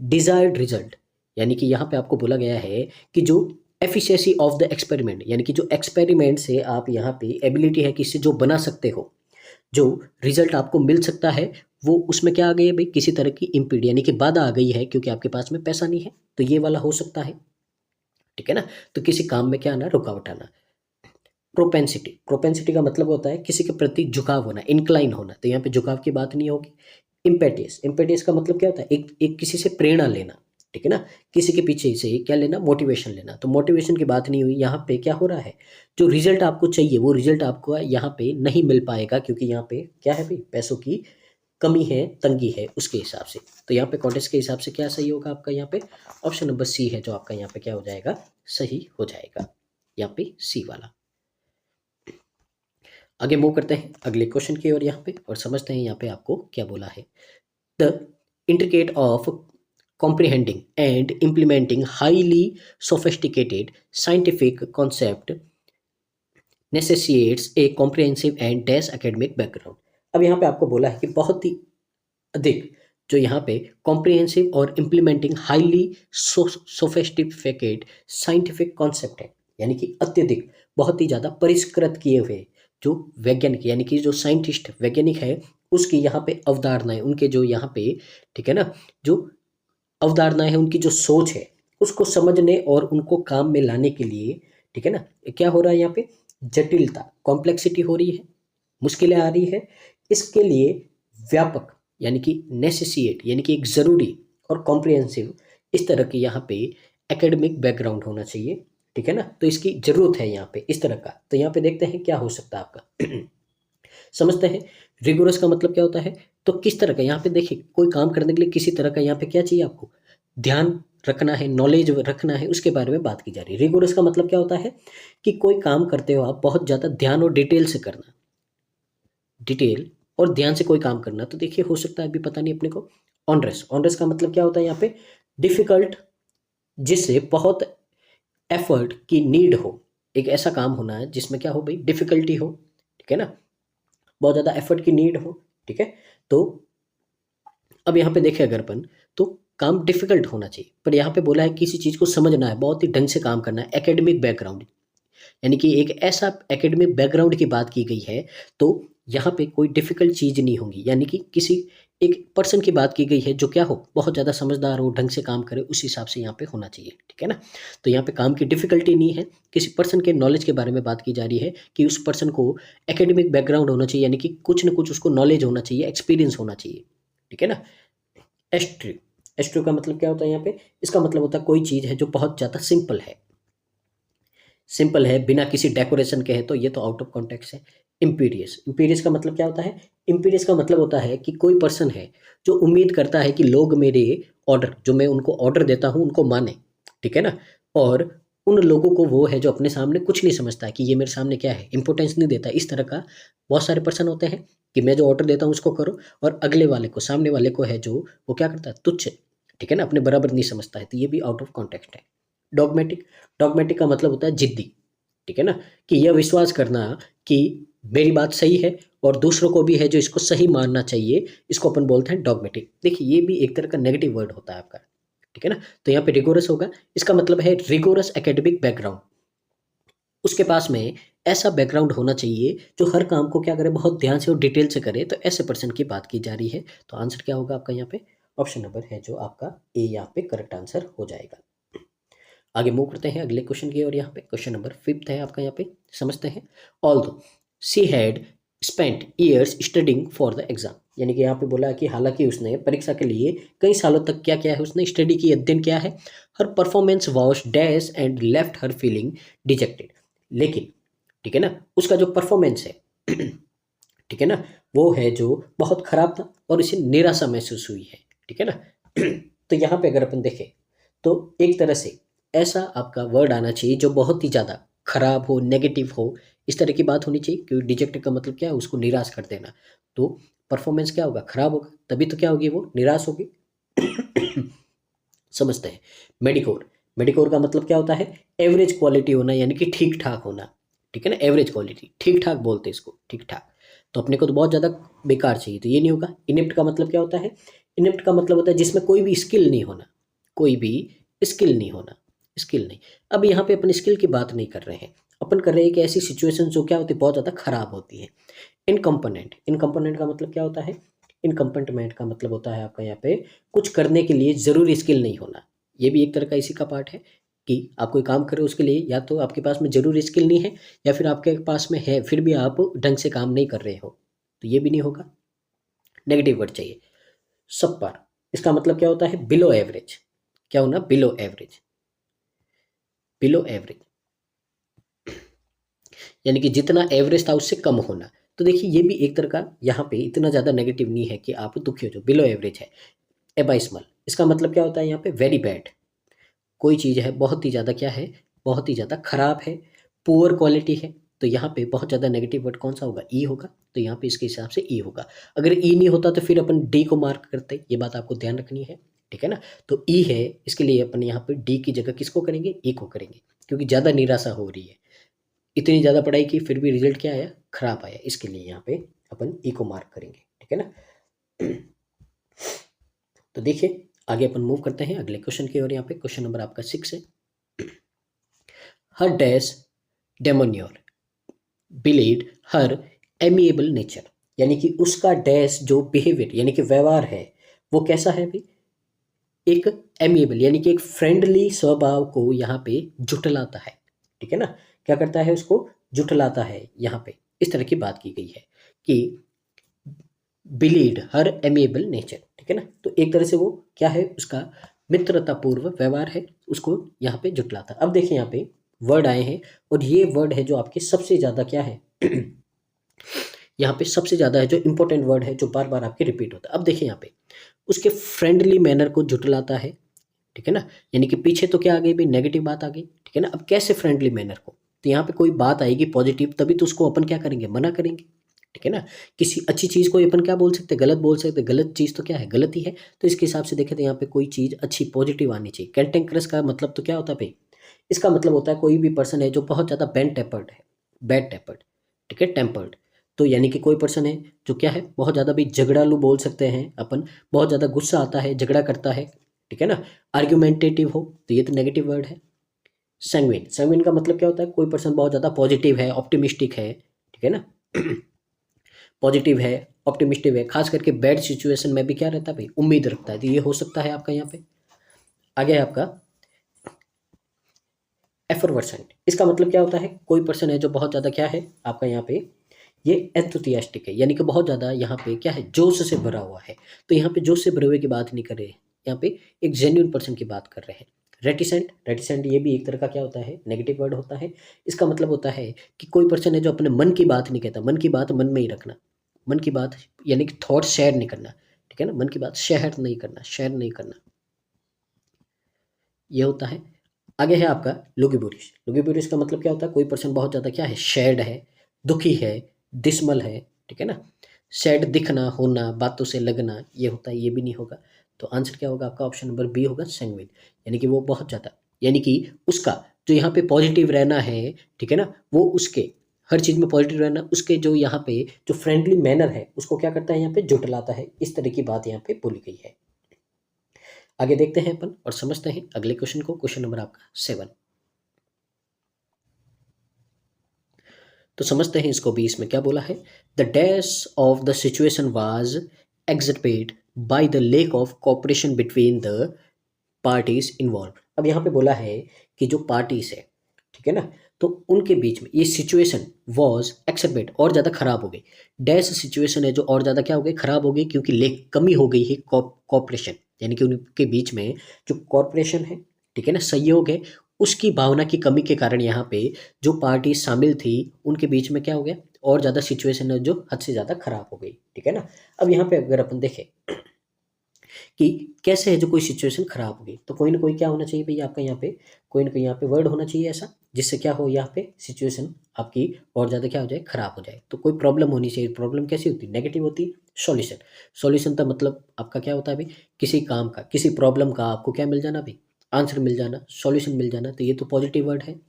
डिजायर्ड रिजल्ट, यानी कि यहाँ पे आपको बोला गया है कि जो एफिशिएंसी ऑफ द एक्सपेरिमेंट, यानी कि जो एक्सपेरिमेंट से आप यहाँ पे एबिलिटी है कि इससे जो बना सकते हो, जो रिजल्ट आपको मिल सकता है, वो उसमें क्या आ गई है भाई? किसी तरह की इम्पीड, यानी कि बाधा आ गई है, क्योंकि आपके पास में पैसा नहीं है। तो ये वाला हो सकता है, ठीक है ना। तो किसी काम में क्या आना? रुकावट आना। प्रोपेंसिटी, प्रोपेंसिटी का मतलब होता है किसी के प्रति झुकाव होना, इंक्लाइन होना। तो यहाँ पे झुकाव की बात नहीं होगी। इम्पेटियस, इम्पेटियस का मतलब क्या होता है? एक किसी से प्रेरणा लेना, ठीक है ना। किसी के पीछे से क्या लेना, मोटिवेशन लेना। तो मोटिवेशन की बात नहीं हुई यहाँ पे। क्या हो रहा है, जो रिजल्ट आपको चाहिए वो रिजल्ट आपको यहाँ पे नहीं मिल पाएगा, क्योंकि यहाँ पे क्या है भाई, पैसों की कमी है, तंगी है, उसके हिसाब से। तो यहाँ पे कॉन्टेक्स्ट के हिसाब से क्या सही होगा आपका, यहाँ पे ऑप्शन नंबर सी है जो आपका यहाँ पे क्या हो जाएगा, सही हो जाएगा, यहाँ पे सी वाला। आगे मूव करते हैं अगले क्वेश्चन की ओर यहाँ पे, और समझते हैं यहाँ पे आपको क्या बोला है। The intricate of comprehending and implementing highly sophisticated scientific concept necessitates a comprehensive and dash academic background। अब यहाँ पे आपको बोला है कि बहुत ही अधिक जो यहाँ पे कॉम्प्रिहेंसिव और implementing highly sophisticated scientific concept है, यानी कि अत्यधिक बहुत ही ज़्यादा परिष्कृत किए हुए जो वैज्ञानिक यानी कि जो साइंटिस्ट वैज्ञानिक है उसकी यहाँ पे अवधारणाएं, उनके जो यहाँ पे ठीक है ना, जो अवधारणाएं है, उनकी जो सोच है उसको समझने और उनको काम में लाने के लिए, ठीक है ना, क्या हो रहा है यहाँ पे, जटिलता, कॉम्प्लेक्सिटी हो रही है, मुश्किलें आ रही है। इसके लिए व्यापक यानी कि नेसेसिएट यानी कि एक ज़रूरी और कॉम्प्रिहेंसिव इस तरह की यहाँ पे एकेडमिक बैकग्राउंड होना चाहिए, ठीक है ना। तो इसकी ज़रूरत है यहाँ पे इस तरह का। तो यहाँ पे देखते हैं क्या हो सकता है आपका समझते हैं। रिगोरस का मतलब क्या होता है, तो किस तरह का, यहाँ पे देखिए कोई काम करने के लिए किसी तरह का यहाँ पे क्या चाहिए आपको, ध्यान रखना है, नॉलेज रखना है, उसके बारे में बात की जा रही है। रिगोरस का मतलब क्या होता है कि कोई काम करते हो आप बहुत ज़्यादा ध्यान और डिटेल से करना, डिटेल और ध्यान से कोई काम करना। तो देखिए हो सकता है अभी पता नहीं अपने को। ऑनरस, ऑनरस का मतलब क्या होता है यहाँ पे, डिफिकल्ट, जिससे बहुत एफर्ट की नीड हो, एक ऐसा काम होना है जिसमें क्या हो भाई, डिफिकल्टी हो, ठीक है ना, बहुत ज़्यादा एफर्ट की नीड हो, ठीक है। तो अब यहाँ पे देखें अगर अपन, तो काम डिफिकल्ट होना चाहिए, पर यहाँ पे बोला है किसी चीज़ को समझना है, बहुत ही ढंग से काम करना है, एकेडमिक बैकग्राउंड, यानी कि एक ऐसा एकेडमिक बैकग्राउंड की बात की गई है। तो यहाँ पे कोई डिफिकल्ट चीज़ नहीं होगी, यानी कि किसी एक पर्सन की बात की गई है जो क्या हो, बहुत ज़्यादा समझदार हो, ढंग से काम करे, उस हिसाब से यहाँ पे होना चाहिए, ठीक है ना। तो यहाँ पे काम की डिफिकल्टी नहीं है, किसी पर्सन के नॉलेज के बारे में बात की जा रही है कि उस पर्सन को एकेडमिक बैकग्राउंड होना चाहिए, यानी कि कुछ ना कुछ उसको नॉलेज होना चाहिए, एक्सपीरियंस होना चाहिए, ठीक है ना। एस्ट्री, एस्ट्री का मतलब क्या होता है यहाँ पे, इसका मतलब होता है कोई चीज़ है जो बहुत ज़्यादा सिंपल है, सिंपल है, बिना किसी डेकोरेशन के है, तो ये तो आउट ऑफ कॉन्टेक्स्ट है। इम्पीरियस, इम्पीरियस का मतलब क्या होता है, इम्पीरियस का मतलब होता है कि कोई पर्सन है जो उम्मीद करता है कि लोग मेरे ऑर्डर, जो मैं उनको ऑर्डर देता हूँ, उनको माने, ठीक है ना। और उन लोगों को वो है जो अपने सामने कुछ नहीं समझता है कि ये मेरे सामने क्या है, इंपॉर्टेंस नहीं देता। इस तरह का बहुत सारे पर्सन होते हैं कि मैं जो ऑर्डर देता हूँ उसको करो, और अगले वाले को, सामने वाले को है जो वो क्या करता है, तुच्छ, ठीक है ना, अपने बराबर नहीं समझता है। तो ये भी आउट ऑफ कॉन्टेक्स्ट है। डॉगमेटिक, डॉगमेटिक का मतलब होता है जिद्दी, ठीक है ना, कि यह विश्वास करना कि मेरी बात सही है और दूसरों को भी है जो इसको सही मानना चाहिए, इसको अपन बोलते हैं डॉगमेटिक। देखिए ये भी एक तरह का नेगेटिव वर्ड होता है आपका, ठीक है ना। तो यहाँ पे रिगोरस होगा, इसका मतलब है रिगोरस एकेडमिक बैकग्राउंड, उसके पास में ऐसा बैकग्राउंड होना चाहिए जो हर काम को क्या करे, बहुत ध्यान से और डिटेल से करे। तो ऐसे पर्सन की बात की जा रही है। तो आंसर क्या होगा आपका यहाँ पे, ऑप्शन नंबर है जो आपका ए यहाँ पे करेक्ट आंसर हो जाएगा। आगे मूव करते हैं अगले क्वेश्चन की, और यहाँ पे क्वेश्चन नंबर 5 है आपका, यहाँ पे समझते हैं। Although she had spent years studying for the exam, यानी कि यहाँ पे बोला है कि हालांकि उसने परीक्षा के लिए कई सालों तक क्या किया है, उसने स्टडी की, अध्ययन किया है। हर performance was dash and left her feeling dejected, लेकिन ठीक है ना, उसका जो परफॉर्मेंस है ठीक है ना, वो है जो बहुत खराब था और इसे निराशा महसूस हुई है, ठीक है ना। तो यहाँ पे अगर अपन देखें तो एक तरह से ऐसा आपका वर्ड आना चाहिए जो बहुत ही ज़्यादा खराब हो, नेगेटिव हो, इस तरह की बात होनी चाहिए। क्योंकि डिजेक्ट का मतलब क्या है, उसको निराश कर देना। तो परफॉर्मेंस क्या होगा, खराब होगा, तभी तो क्या होगी, वो निराश होगी। समझते हैं। मेडिकोर, मेडिकोर का मतलब क्या होता है, एवरेज क्वालिटी होना, यानी कि ठीक ठाक होना, ठीक है ना। एवरेज क्वालिटी, ठीक ठाक बोलते हैं इसको, ठीक ठाक। तो अपने को तो बहुत ज़्यादा बेकार चाहिए, तो ये नहीं होगा। इनिप्ट का मतलब क्या होता है, इनिप्ट का मतलब होता है जिसमें कोई भी स्किल नहीं होना, कोई भी स्किल नहीं होना, स्किल नहीं। अब यहाँ पे अपन स्किल की बात नहीं कर रहे हैं, अपन कर रहे हैं कि ऐसी सिचुएशन जो क्या होती है, बहुत ज़्यादा खराब होती है। इनकम्पोनेंट, इनकम्पोनेंट का मतलब क्या होता है, इनकम्पोनेंट का मतलब होता है आपका यहाँ पे कुछ करने के लिए ज़रूरी स्किल नहीं होना। ये भी एक तरह का इसी का पार्ट है कि आप कोई काम करें उसके लिए या तो आपके पास में ज़रूरी स्किल नहीं है, या फिर आपके पास में है फिर भी आप ढंग से काम नहीं कर रहे हो, तो ये भी नहीं होगा। नेगेटिव वर्ड चाहिए। सब पर, इसका मतलब क्या होता है, बिलो एवरेज, क्या होना, बिलो एवरेज, बिलो एवरेज यानी कि जितना एवरेज था उससे कम होना। तो देखिए ये भी एक तरह का यहाँ पे इतना ज़्यादा नेगेटिव नहीं है कि आप दुखी हो जाओ, बिलो एवरेज है। एबाइसमल, इसका मतलब क्या होता है यहाँ पे, वेरी बैड, कोई चीज़ है बहुत ही ज़्यादा क्या है, बहुत ही ज़्यादा खराब है, पुअर क्वालिटी है। तो यहाँ पे बहुत ज़्यादा नेगेटिव वर्ड कौन सा होगा, ई होगा। तो यहाँ पे इसके हिसाब से ई होगा। अगर ई नहीं होता तो फिर अपन डी को मार्क करते, ये बात आपको ध्यान रखनी है, ठीक है ना। तो ई है, इसके लिए अपन यहाँ पे डी की जगह किसको करेंगे, ई को करेंगे, क्योंकि ज़्यादा निराशा हो रही है, इतनी ज़्यादा पढ़ाई की फिर भी रिजल्ट क्या आया, खराब आया, इसके लिए यहाँ पे अपन ई को मार्क करेंगे, ठीक है ना। तो देखिए आगे अपन मूव करते हैं अगले क्वेश्चन की ओर। यहाँ पे क्वेश्चन नंबर आपका 6 है। हर डैश डेमोन्योर बिलीव्ड हर एमिएबल नेचर, यानी कि उसका डैश जो बिहेवियर यानी कि व्यवहार है वो कैसा है भाई, एक एमिएबल यानी कि एक फ्रेंडली स्वभाव को यहाँ पे जुटलाता है, ठीक है ना। क्या करता है, उसको जुटलाता है, यहाँ पे इस तरह की बात की गई है कि बिलीड हर एमिएबल नेचर, ठीक है ना। तो एक तरह से वो क्या है, उसका मित्रतापूर्व व्यवहार है, उसको यहाँ पे जुटलाता। अब देखिए यहाँ पे वर्ड आए हैं और ये वर्ड है जो आपके सबसे ज़्यादा क्या है यहाँ पे सबसे ज़्यादा है जो इंपॉर्टेंट वर्ड है, जो बार बार आपके रिपीट होता है। अब देखिए यहाँ पे उसके फ्रेंडली मैनर को जुटलाता है, ठीक है ना। यानी कि पीछे तो क्या आ गई भाई, नेगेटिव बात आ गई, ठीक है ना। अब कैसे फ्रेंडली मैनर को, तो यहाँ पे कोई बात आएगी पॉजिटिव, तभी तो उसको अपन क्या करेंगे, मना करेंगे, ठीक है ना। किसी अच्छी चीज़ को अपन क्या बोल सकते हैं, गलत बोल सकते हैं, गलत चीज़ तो क्या है, गलत ही है। तो इसके हिसाब से देखें तो यहाँ पे कोई चीज़ अच्छी पॉजिटिव आनी चाहिए। कैंटेंक्रस का मतलब तो क्या होता है भाई, इसका मतलब होता है कोई भी पर्सन है जो बहुत ज़्यादा बैड टेपर्ड है, बैड टेपर्ड, ठीक है, टेम्पर्ड। तो यानी कि कोई पर्सन है जो क्या है, बहुत ज़्यादा भी झगड़ालू बोल सकते हैं अपन, बहुत ज़्यादा गुस्सा आता है, झगड़ा करता है, ठीक है ना। आर्ग्यूमेंटेटिव हो, तो ये तो नेगेटिव वर्ड है। सैंग्विन, सैंग्विन का मतलब क्या होता है, कोई पर्सन बहुत ज़्यादा पॉजिटिव है, ऑप्टिमिस्टिक है, ठीक है ना। पॉजिटिव है, ऑप्टिमिस्टिक है, खास करके बैड सिचुएशन में भी क्या रहता है भाई, उम्मीद रखता है। तो ये हो सकता है आपका यहाँ पे। आगे है आपका एफरवर्सेंट, इसका मतलब क्या होता है, कोई पर्सन है जो बहुत ज़्यादा क्या है आपका यहाँ पे, ये एंथुसियास्टिक है, यानी कि बहुत ज़्यादा यहाँ पे क्या है, जोश से भरा हुआ है। तो यहाँ पे जोश से भरे हुए की बात नहीं कर रहे हैं, यहाँ पे एक जेन्युइन पर्सन की बात कर रहे हैं। रेटिसेंट, रेटिसेंट ये भी एक तरह का क्या होता है, नेगेटिव वर्ड होता है। इसका मतलब होता है कि कोई पर्सन है जो अपने मन की बात नहीं कहता, मन की बात मन में ही रखना, मन की बात यानी कि थॉट शेयर नहीं करना, ठीक है ना, मन की बात शेयर नहीं करना, शेयर नहीं करना, ये होता है। आगे है आपका लुगिबुरिश, लुगिबुरिश का मतलब क्या होता है, कोई पर्सन बहुत ज़्यादा क्या है, सैड है, दुखी है, डिसमल है, ठीक है ना। सैड दिखना, होना, बातों से लगना, ये होता है, ये भी नहीं होगा। तो आंसर क्या होगा आपका, ऑप्शन नंबर बी होगा, सैंग्विन, यानी कि वो बहुत ज़्यादा, यानी कि उसका जो यहाँ पे पॉजिटिव रहना है, ठीक है ना, वो उसके हर चीज़ में पॉजिटिव रहना, उसके जो यहाँ पे जो फ्रेंडली मैनर है उसको क्या करता है, यहाँ पे जुटलाता है। इस तरह की बात यहाँ पे बोली गई है। आगे देखते हैं अपन और समझते हैं अगले क्वेश्चन को, क्वेश्चन नंबर आपका 7। तो समझते हैं इसको भी, इसमें क्या बोला है, the dash of the situation was exacerbated by the lack of cooperation between the parties involved. अब यहाँ पे बोला है कि जो पार्टीज है, ठीक है ना, तो उनके बीच में ये सिचुएशन वॉज एक्सरबेट और ज़्यादा खराब हो गई। डैश सिचुएशन है जो और ज़्यादा क्या हो गई, खराब हो गई, क्योंकि लेक कमी हो गई है कॉपरेशन, यानी कि उनके बीच में जो कॉरपोरेशन है, ठीक है ना, सहयोग है, उसकी भावना की कमी के कारण यहाँ पे जो पार्टी शामिल थी उनके बीच में क्या हो गया, और ज़्यादा सिचुएशन है जो हद से ज़्यादा खराब हो गई, ठीक है ना। अब यहाँ पे अगर अपन देखें कि कैसे है जो कोई सिचुएशन खराब हो गई, तो कोई ना कोई क्या होना चाहिए भैया आपका यहाँ पे, कोई ना कोई यहाँ पे वर्ड होना चाहिए ऐसा जिससे क्या हो, यहाँ पे सिचुएशन आपकी और ज़्यादा क्या हो जाए, खराब हो जाए। तो कोई प्रॉब्लम होनी चाहिए। प्रॉब्लम कैसी होती है, नेगेटिव होती है। सॉल्यूशन, सॉल्यूशन का मतलब आपका क्या होता है भाई, किसी काम का, किसी प्रॉब्लम का आपको क्या मिल जाना भाई, आंसर मिल जाना, सॉल्यूशन मिल जाना, तो ये तो पॉजिटिव वर्ड है।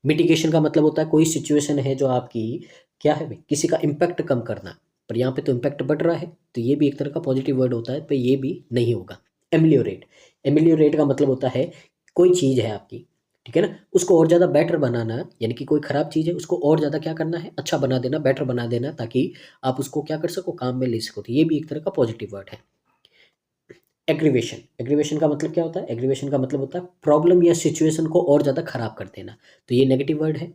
मिटिगेशन का मतलब होता है कोई सिचुएशन है जो आपकी क्या है भाई, किसी का इम्पैक्ट कम करना, पर यहाँ पे तो इम्पैक्ट बढ़ रहा है, तो ये भी एक तरह का पॉजिटिव वर्ड होता है, पर ये भी नहीं होगा। एमिलियोरेट, एमिलियोरेट का मतलब होता है कोई चीज़ है आपकी, ठीक है ना, उसको और ज़्यादा बेटर बनाना, यानी कि कोई ख़राब चीज़ है उसको और ज़्यादा क्या करना है, अच्छा बना देना, बेटर बना देना, ताकि आप उसको क्या कर सको, काम में ले सको। तो ये भी एक तरह का पॉजिटिव वर्ड है। एग्रीवेशन, एग्रीवेशन का मतलब क्या होता है, एग्रीवेशन का मतलब होता है प्रॉब्लम या सिचुएशन को और ज़्यादा खराब कर देना, तो ये नेगेटिव वर्ड है,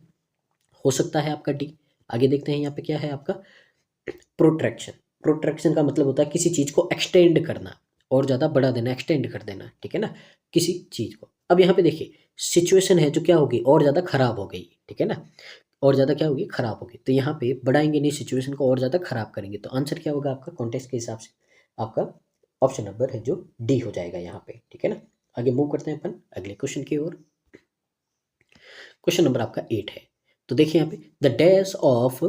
हो सकता है आपका डी। आगे देखते हैं यहाँ पे क्या है आपका, प्रोट्रैक्शन, प्रोट्रैक्शन का मतलब होता है किसी चीज़ को एक्सटेंड करना, और ज़्यादा बढ़ा देना, एक्सटेंड कर देना, ठीक है ना, किसी चीज़ को। अब यहाँ पे देखिए सिचुएशन है जो क्या होगी और ज़्यादा खराब हो गई, ठीक है ना, और ज़्यादा क्या होगी खराब होगी, तो यहाँ पे बढ़ाएंगे नहीं, सिचुएशन को और ज़्यादा खराब करेंगे, तो आंसर क्या होगा आपका कॉन्टेक्स्ट के हिसाब से, आपका ऑप्शन नंबर है जो डी हो जाएगा यहाँ पे, ठीक है ना। आगे मूव करते हैं अपन अगले क्वेश्चन की ओर। क्वेश्चन नंबर आपका 8 है। तो देखिए यहाँ पे the dash of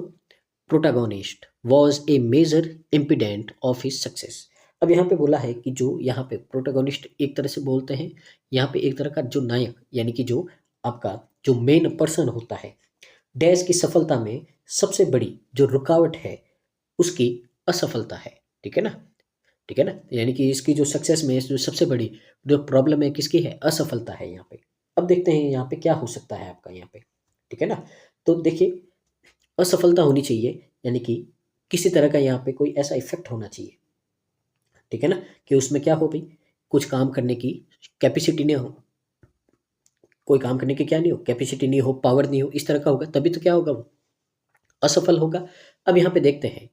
protagonist was a major impediment of his success. अब यहाँ पे बोला है कि जो यहाँ पे प्रोटागोनिस्ट एक तरह से बोलते हैं, यहाँ पे एक तरह का जो नायक यानी कि जो आपका जो मेन पर्सन होता है, डैश की सफलता में सबसे बड़ी जो रुकावट है उसकी असफलता है, ठीक है ना, ठीक है ना, यानी कि इसकी जो सक्सेस में जो सबसे बड़ी जो प्रॉब्लम है किसकी है, असफलता है यहाँ पे। अब देखते हैं यहाँ पे क्या हो सकता है आपका यहाँ पे, ठीक है ना। तो देखिए असफलता होनी चाहिए, यानी कि किसी तरह का यहाँ पे कोई ऐसा इफेक्ट होना चाहिए, ठीक है ना, कि उसमें क्या हो भाई, कुछ काम करने की कैपेसिटी नहीं हो, कोई काम करने की क्या नहीं हो, कैपेसिटी नहीं हो, पावर नहीं हो, इस तरह का होगा तभी तो क्या होगा वो असफल होगा। अब यहाँ पे देखते हैं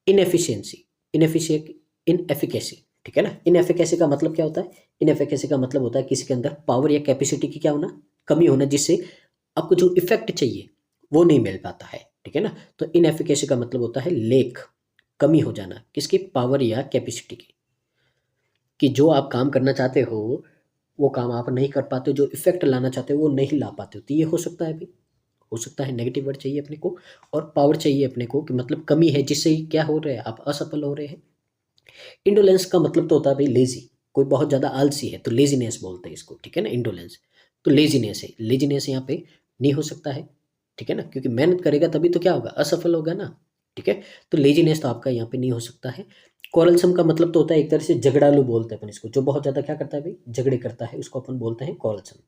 इनएफिशिएंसी, इनएफिकेसी, ठीक है ना। इनएफिकेसी का मतलब क्या होता है, इनएफिकेसी का मतलब होता है किसी के अंदर पावर या कैपेसिटी की क्या होना, कमी होना, जिससे आपको जो इफेक्ट चाहिए वो नहीं मिल पाता है, ठीक है ना। तो इनएफिकेसी का मतलब होता है लेक, कमी हो जाना किसकी, पावर या कैपेसिटी की, कि जो आप काम करना चाहते हो वो काम आप नहीं कर पाते, जो इफेक्ट लाना चाहते हो वो नहीं ला पाते हो, तो ये हो सकता है भाई, हो सकता है नेगेटिव वर्ड चाहिए अपने को, और पावर चाहिए अपने को कि मतलब कमी है जिससे क्या हो रहा है आप असफल हो रहे हैं। इंडोलेंस का मतलब तो होता है भाई लेजी, कोई बहुत ज़्यादा आलसी है तो लेजीनेस बोलते हैं इसको, ठीक है ना, इंडोलेंस तो लेजीनेस है, लेजीनेस यहाँ पे नहीं हो सकता है, ठीक है ना, क्योंकि मेहनत करेगा तभी तो क्या होगा असफल होगा ना, ठीक है। तो लेजीनेस तो आपका यहाँ पे नहीं हो सकता है। कॉरलसम का मतलब तो होता है एक तरह से झगड़ालू बोलते हैं अपन इसको, जो बहुत ज़्यादा क्या करता है भाई झगड़े करता है, उसको अपन बोलते हैं कॉरलसम,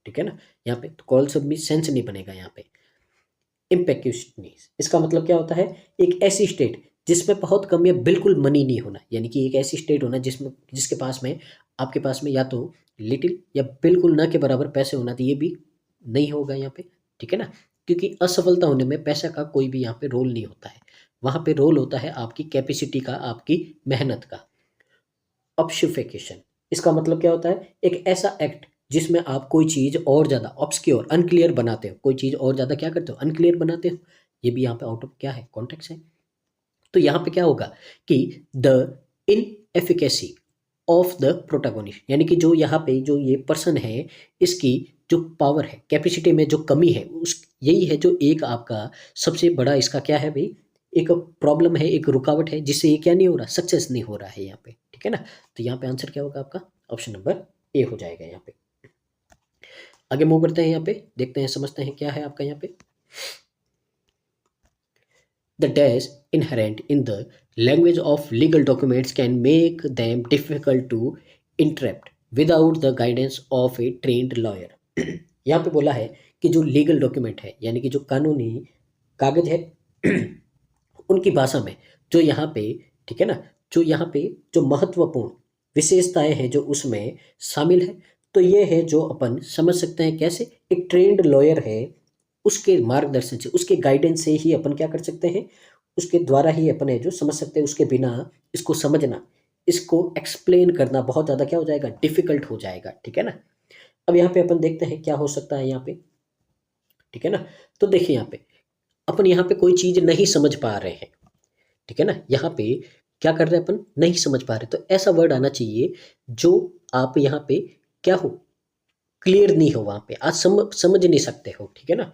ठीक है ना। यहाँ पे तो कॉरलसम में सेंस नहीं बनेगा यहाँ पे। इम्पेक्यूशनीस इसका मतलब क्या होता है, एक ऐसी स्टेट जिसमें बहुत कम या बिल्कुल मनी नहीं होना, यानी कि एक ऐसी स्टेट होना जिसमें जिसके पास में आपके पास में या तो लिटिल या बिल्कुल ना के बराबर पैसे होना, तो ये भी नहीं होगा यहाँ पे, ठीक है ना, क्योंकि असफलता होने में पैसा का कोई भी यहाँ पे रोल नहीं होता है, वहाँ पे रोल होता है आपकी कैपेसिटी का, आपकी मेहनत का। ऑब्शुफिकेशन इसका मतलब क्या होता है, एक ऐसा एक्ट जिसमें आप कोई चीज़ और ज़्यादा ऑब्सक्योर अनक्लियर बनाते हो, कोई चीज़ और ज़्यादा क्या करते हो अनक्लियर बनाते हो, ये भी यहाँ पे आउट ऑफ क्या है कॉन्टेक्स्ट है। तो यहाँ पे क्या होगा कि द इनएफिकेसी ऑफ द प्रोटागोनिस्ट, यानी कि जो यहाँ पे जो ये पर्सन है इसकी जो पावर है कैपेसिटी में जो कमी है उस यही है जो एक आपका सबसे बड़ा इसका क्या है भाई, एक प्रॉब्लम है, एक रुकावट है जिससे ये क्या नहीं हो रहा, सक्सेस नहीं हो रहा है यहाँ पे, ठीक है ना। तो यहाँ पे आंसर क्या होगा आपका ऑप्शन नंबर ए हो जाएगा यहाँ पे। आगे मूव करते हैं, यहाँ पे देखते हैं समझते हैं क्या है आपका यहाँ पे। The dash inherent in the language of legal documents can make them difficult to interpret without the guidance of a trained lawyer। यहाँ पे बोला है कि जो लीगल डॉक्यूमेंट है यानी कि जो कानूनी कागज है उनकी भाषा में जो यहाँ पे, ठीक है ना, जो यहाँ पे जो महत्वपूर्ण विशेषताएं हैं जो उसमें शामिल है, तो ये है जो अपन समझ सकते हैं कैसे, एक ट्रेंड लॉयर है उसके मार्गदर्शन से उसके गाइडेंस से ही अपन क्या कर सकते हैं, उसके द्वारा ही अपन है जो समझ सकते हैं, उसके बिना इसको समझना इसको एक्सप्लेन करना बहुत ज़्यादा क्या हो जाएगा डिफिकल्ट हो जाएगा, ठीक है ना। अब यहाँ पे अपन देखते हैं क्या हो सकता है यहाँ पे, ठीक है ना। तो देखिए यहाँ पे अपन यहाँ पे कोई चीज़ नहीं समझ पा रहे हैं, ठीक है ना, यहाँ पे क्या कर रहे हैं अपन नहीं समझ पा रहे, तो ऐसा वर्ड आना चाहिए जो आप यहाँ पे क्या हो क्लियर नहीं हो, वहाँ पे आज समझ नहीं सकते हो, ठीक है ना।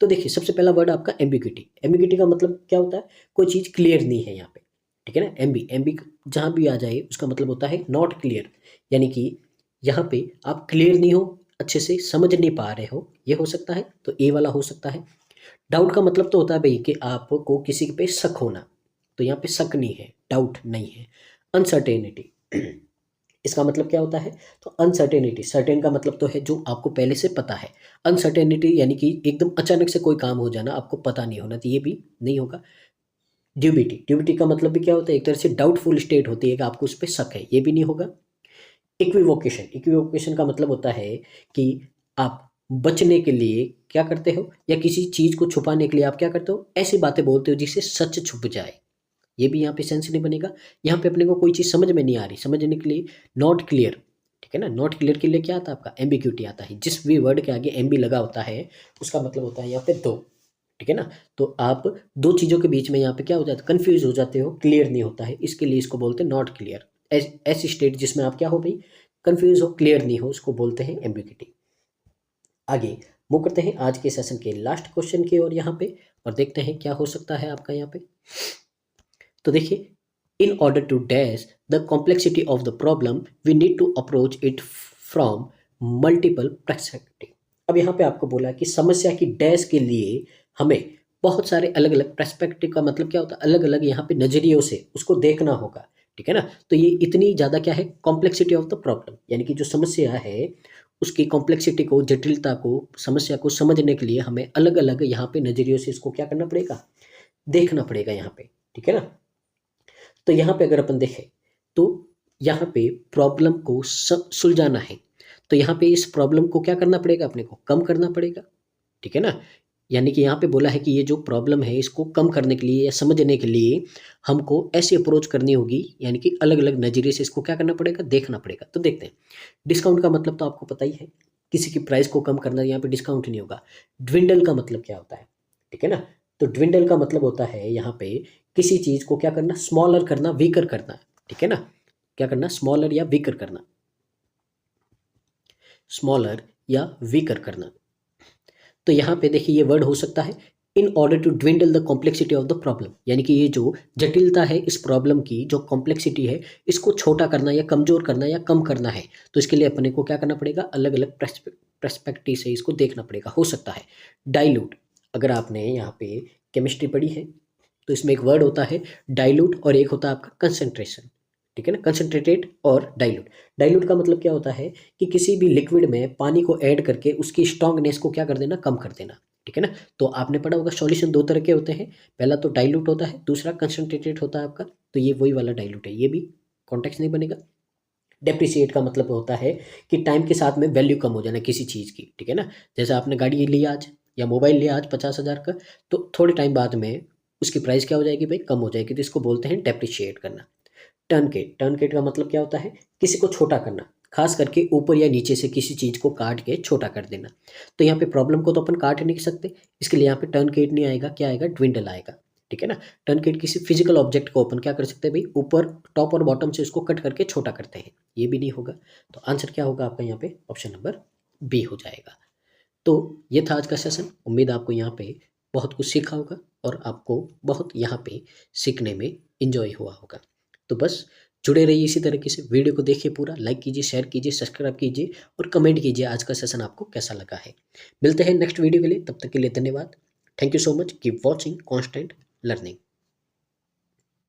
तो देखिए सबसे पहला वर्ड आपका एम्बिग्यूटी, एम्बिग्यूटी का मतलब क्या होता है, कोई चीज़ क्लियर नहीं है यहाँ पे, ठीक है ना। एम्बी एम्बी जहाँ भी आ जाए उसका मतलब होता है नॉट क्लियर, यानी कि यहाँ पे आप क्लियर नहीं हो, अच्छे से समझ नहीं पा रहे हो, ये हो सकता है, तो ए वाला हो सकता है। डाउट का मतलब तो होता है भाई कि आपको किसी पे शक होना, तो यहाँ पे शक नहीं है, डाउट नहीं है। अनसर्टेनिटी इसका मतलब क्या होता है, तो अनसर्टेनिटी, सर्टेन का मतलब तो है जो आपको पहले से पता है, अनसर्टेनिटी यानी कि एकदम अचानक से कोई काम हो जाना आपको पता नहीं होना, तो ये भी नहीं होगा। ड्यूबिटी, ड्यूबिटी का मतलब भी क्या होता है, एक तरह से डाउटफुल स्टेट होती है कि आपको उस पर शक है, ये भी नहीं होगा। इक्विवोकेशन, इक्विवोकेशन का मतलब होता है कि आप बचने के लिए क्या करते हो या किसी चीज़ को छुपाने के लिए आप क्या करते हो, ऐसी बातें बोलते हो जिससे सच छुप जाए, ये भी यहाँ पे सेंस नहीं बनेगा। यहाँ पे अपने को कोई चीज़ समझ में नहीं आ रही, समझने के लिए नॉट क्लियर, ठीक है ना। नॉट क्लियर के लिए क्या आता है आपका एम्बिग्यूटी आता है। जिस भी वर्ड के आगे एम्बी लगा होता है उसका मतलब होता है यहाँ पे दो, ठीक है ना। तो आप दो चीज़ों के बीच में यहाँ पे क्या हो जाता है, कन्फ्यूज हो जाते हो, क्लियर नहीं होता है, इसके लिए इसको बोलते हैं नॉट क्लियर। ऐसी स्टेट जिसमें आप क्या हो भाई, कन्फ्यूज हो, क्लियर नहीं हो, उसको बोलते हैं एम्बिग्यूटी। आगे मूव करते हैं आज के सेशन के लास्ट क्वेश्चन की ओर यहाँ पे, और देखते हैं क्या हो सकता है आपका यहाँ पे। तो देखिए, in order to dash the complexity of the problem we need to approach it from multiple perspective. अब यहाँ पे आपको बोला कि समस्या की डैश के लिए हमें बहुत सारे अलग अलग पर्सपेक्टिव का मतलब क्या होता है, अलग अलग यहाँ पे नजरियों से उसको देखना होगा, ठीक है ना। तो ये इतनी ज़्यादा क्या है, कॉम्प्लेक्सिटी ऑफ द प्रॉब्लम, यानी कि जो समस्या है उसकी कॉम्प्लेक्सिटी को, जटिलता को, समस्या को समझने के लिए हमें अलग अलग यहाँ पे नजरियों से इसको क्या करना पड़ेगा, देखना पड़ेगा यहाँ पे, ठीक है ना। तो यहाँ पे अगर अपन देखें तो यहाँ पे प्रॉब्लम को सुलझाना है, तो यहाँ पे इस प्रॉब्लम को क्या करना पड़ेगा, अपने को कम करना पड़ेगा, ठीक है ना। यानी कि यहाँ पे बोला है कि ये जो प्रॉब्लम है इसको कम करने के लिए या समझने के लिए हमको ऐसी अप्रोच करनी होगी, यानी कि अलग अलग नज़रिए से इसको क्या करना पड़ेगा, देखना पड़ेगा। तो देखते हैं, डिस्काउंट का मतलब तो आपको पता ही है, किसी की प्राइस को कम करना, यहाँ पे डिस्काउंट नहीं होगा। ड्विंडल का मतलब क्या होता है, ठीक है ना। तो ड्विंडल का मतलब होता है यहाँ पे किसी चीज़ को क्या करना, स्मॉलर करना, वीकर करना, ठीक है ना। क्या करना, स्मॉलर या वीकर करना, स्मॉलर या वीकर करना। तो यहाँ पे देखिए ये वर्ड हो सकता है in order to dwindle the complexity of the problem, यानी कि ये जो जटिलता है इस प्रॉब्लम की, जो कॉम्प्लेक्सिटी है इसको छोटा करना या कमजोर करना या कम करना है, तो इसके लिए अपने को क्या करना पड़ेगा, अलग अलग पर्सपेक्टिव से इसको देखना पड़ेगा। हो सकता है डाइल्यूट, अगर आपने यहाँ पे केमिस्ट्री पढ़ी है तो इसमें एक वर्ड होता है डाइल्यूट और एक होता है आपका कंसंट्रेशन, ठीक है ना। कंसंट्रेटेड और डाइल्यूट। डाइल्यूट का मतलब क्या होता है कि किसी भी लिक्विड में पानी को ऐड करके उसकी स्ट्रॉन्गनेस को क्या कर देना, कम कर देना, ठीक है ना। तो आपने पढ़ा होगा सॉल्यूशन दो तरह के होते हैं, पहला तो डाइल्यूट होता है, दूसरा कंसंट्रेटेड होता है आपका। तो ये वही वाला डाइल्यूट है, ये भी कॉन्टेक्स्ट नहीं बनेगा। डेप्रिसिएट का मतलब होता है कि टाइम के साथ में वैल्यू कम हो जाना किसी चीज़ की, ठीक है ना। जैसे आपने गाड़ी ली आज या मोबाइल लिया आज 50,000 का, तो थोड़े टाइम बाद में उसकी प्राइस क्या हो जाएगी भाई, कम हो जाएगी, तो इसको बोलते हैं डेप्रिशिएट करना। टर्नकेट का मतलब क्या होता है, किसी को छोटा करना, खास करके ऊपर या नीचे से किसी चीज़ को काट के छोटा कर देना। तो यहाँ पे प्रॉब्लम को तो अपन काट नहीं सकते, इसके लिए यहाँ पे टर्नकेट नहीं आएगा, क्या आएगा, ड्विंडल आएगा, ठीक है ना। टर्नकेट किसी फिजिकल ऑब्जेक्ट को अपन क्या कर सकते हैं भाई, ऊपर टॉप और बॉटम से उसको कट करके छोटा करते हैं, ये भी नहीं होगा। तो आंसर क्या होगा आपका यहाँ पे, ऑप्शन नंबर बी हो जाएगा। तो ये था आज का सेशन, उम्मीद आपको यहाँ पे बहुत कुछ सीखा होगा और आपको बहुत यहाँ पे सीखने में इंजॉय हुआ होगा। तो बस जुड़े रहिए इसी तरीके से, वीडियो को देखिए पूरा, लाइक कीजिए, शेयर कीजिए, सब्सक्राइब कीजिए और कमेंट कीजिए आज का सेशन आपको कैसा लगा है। मिलते हैं नेक्स्ट वीडियो के लिए, तब तक के लिए धन्यवाद। Thank you so much, keep watching constant learning.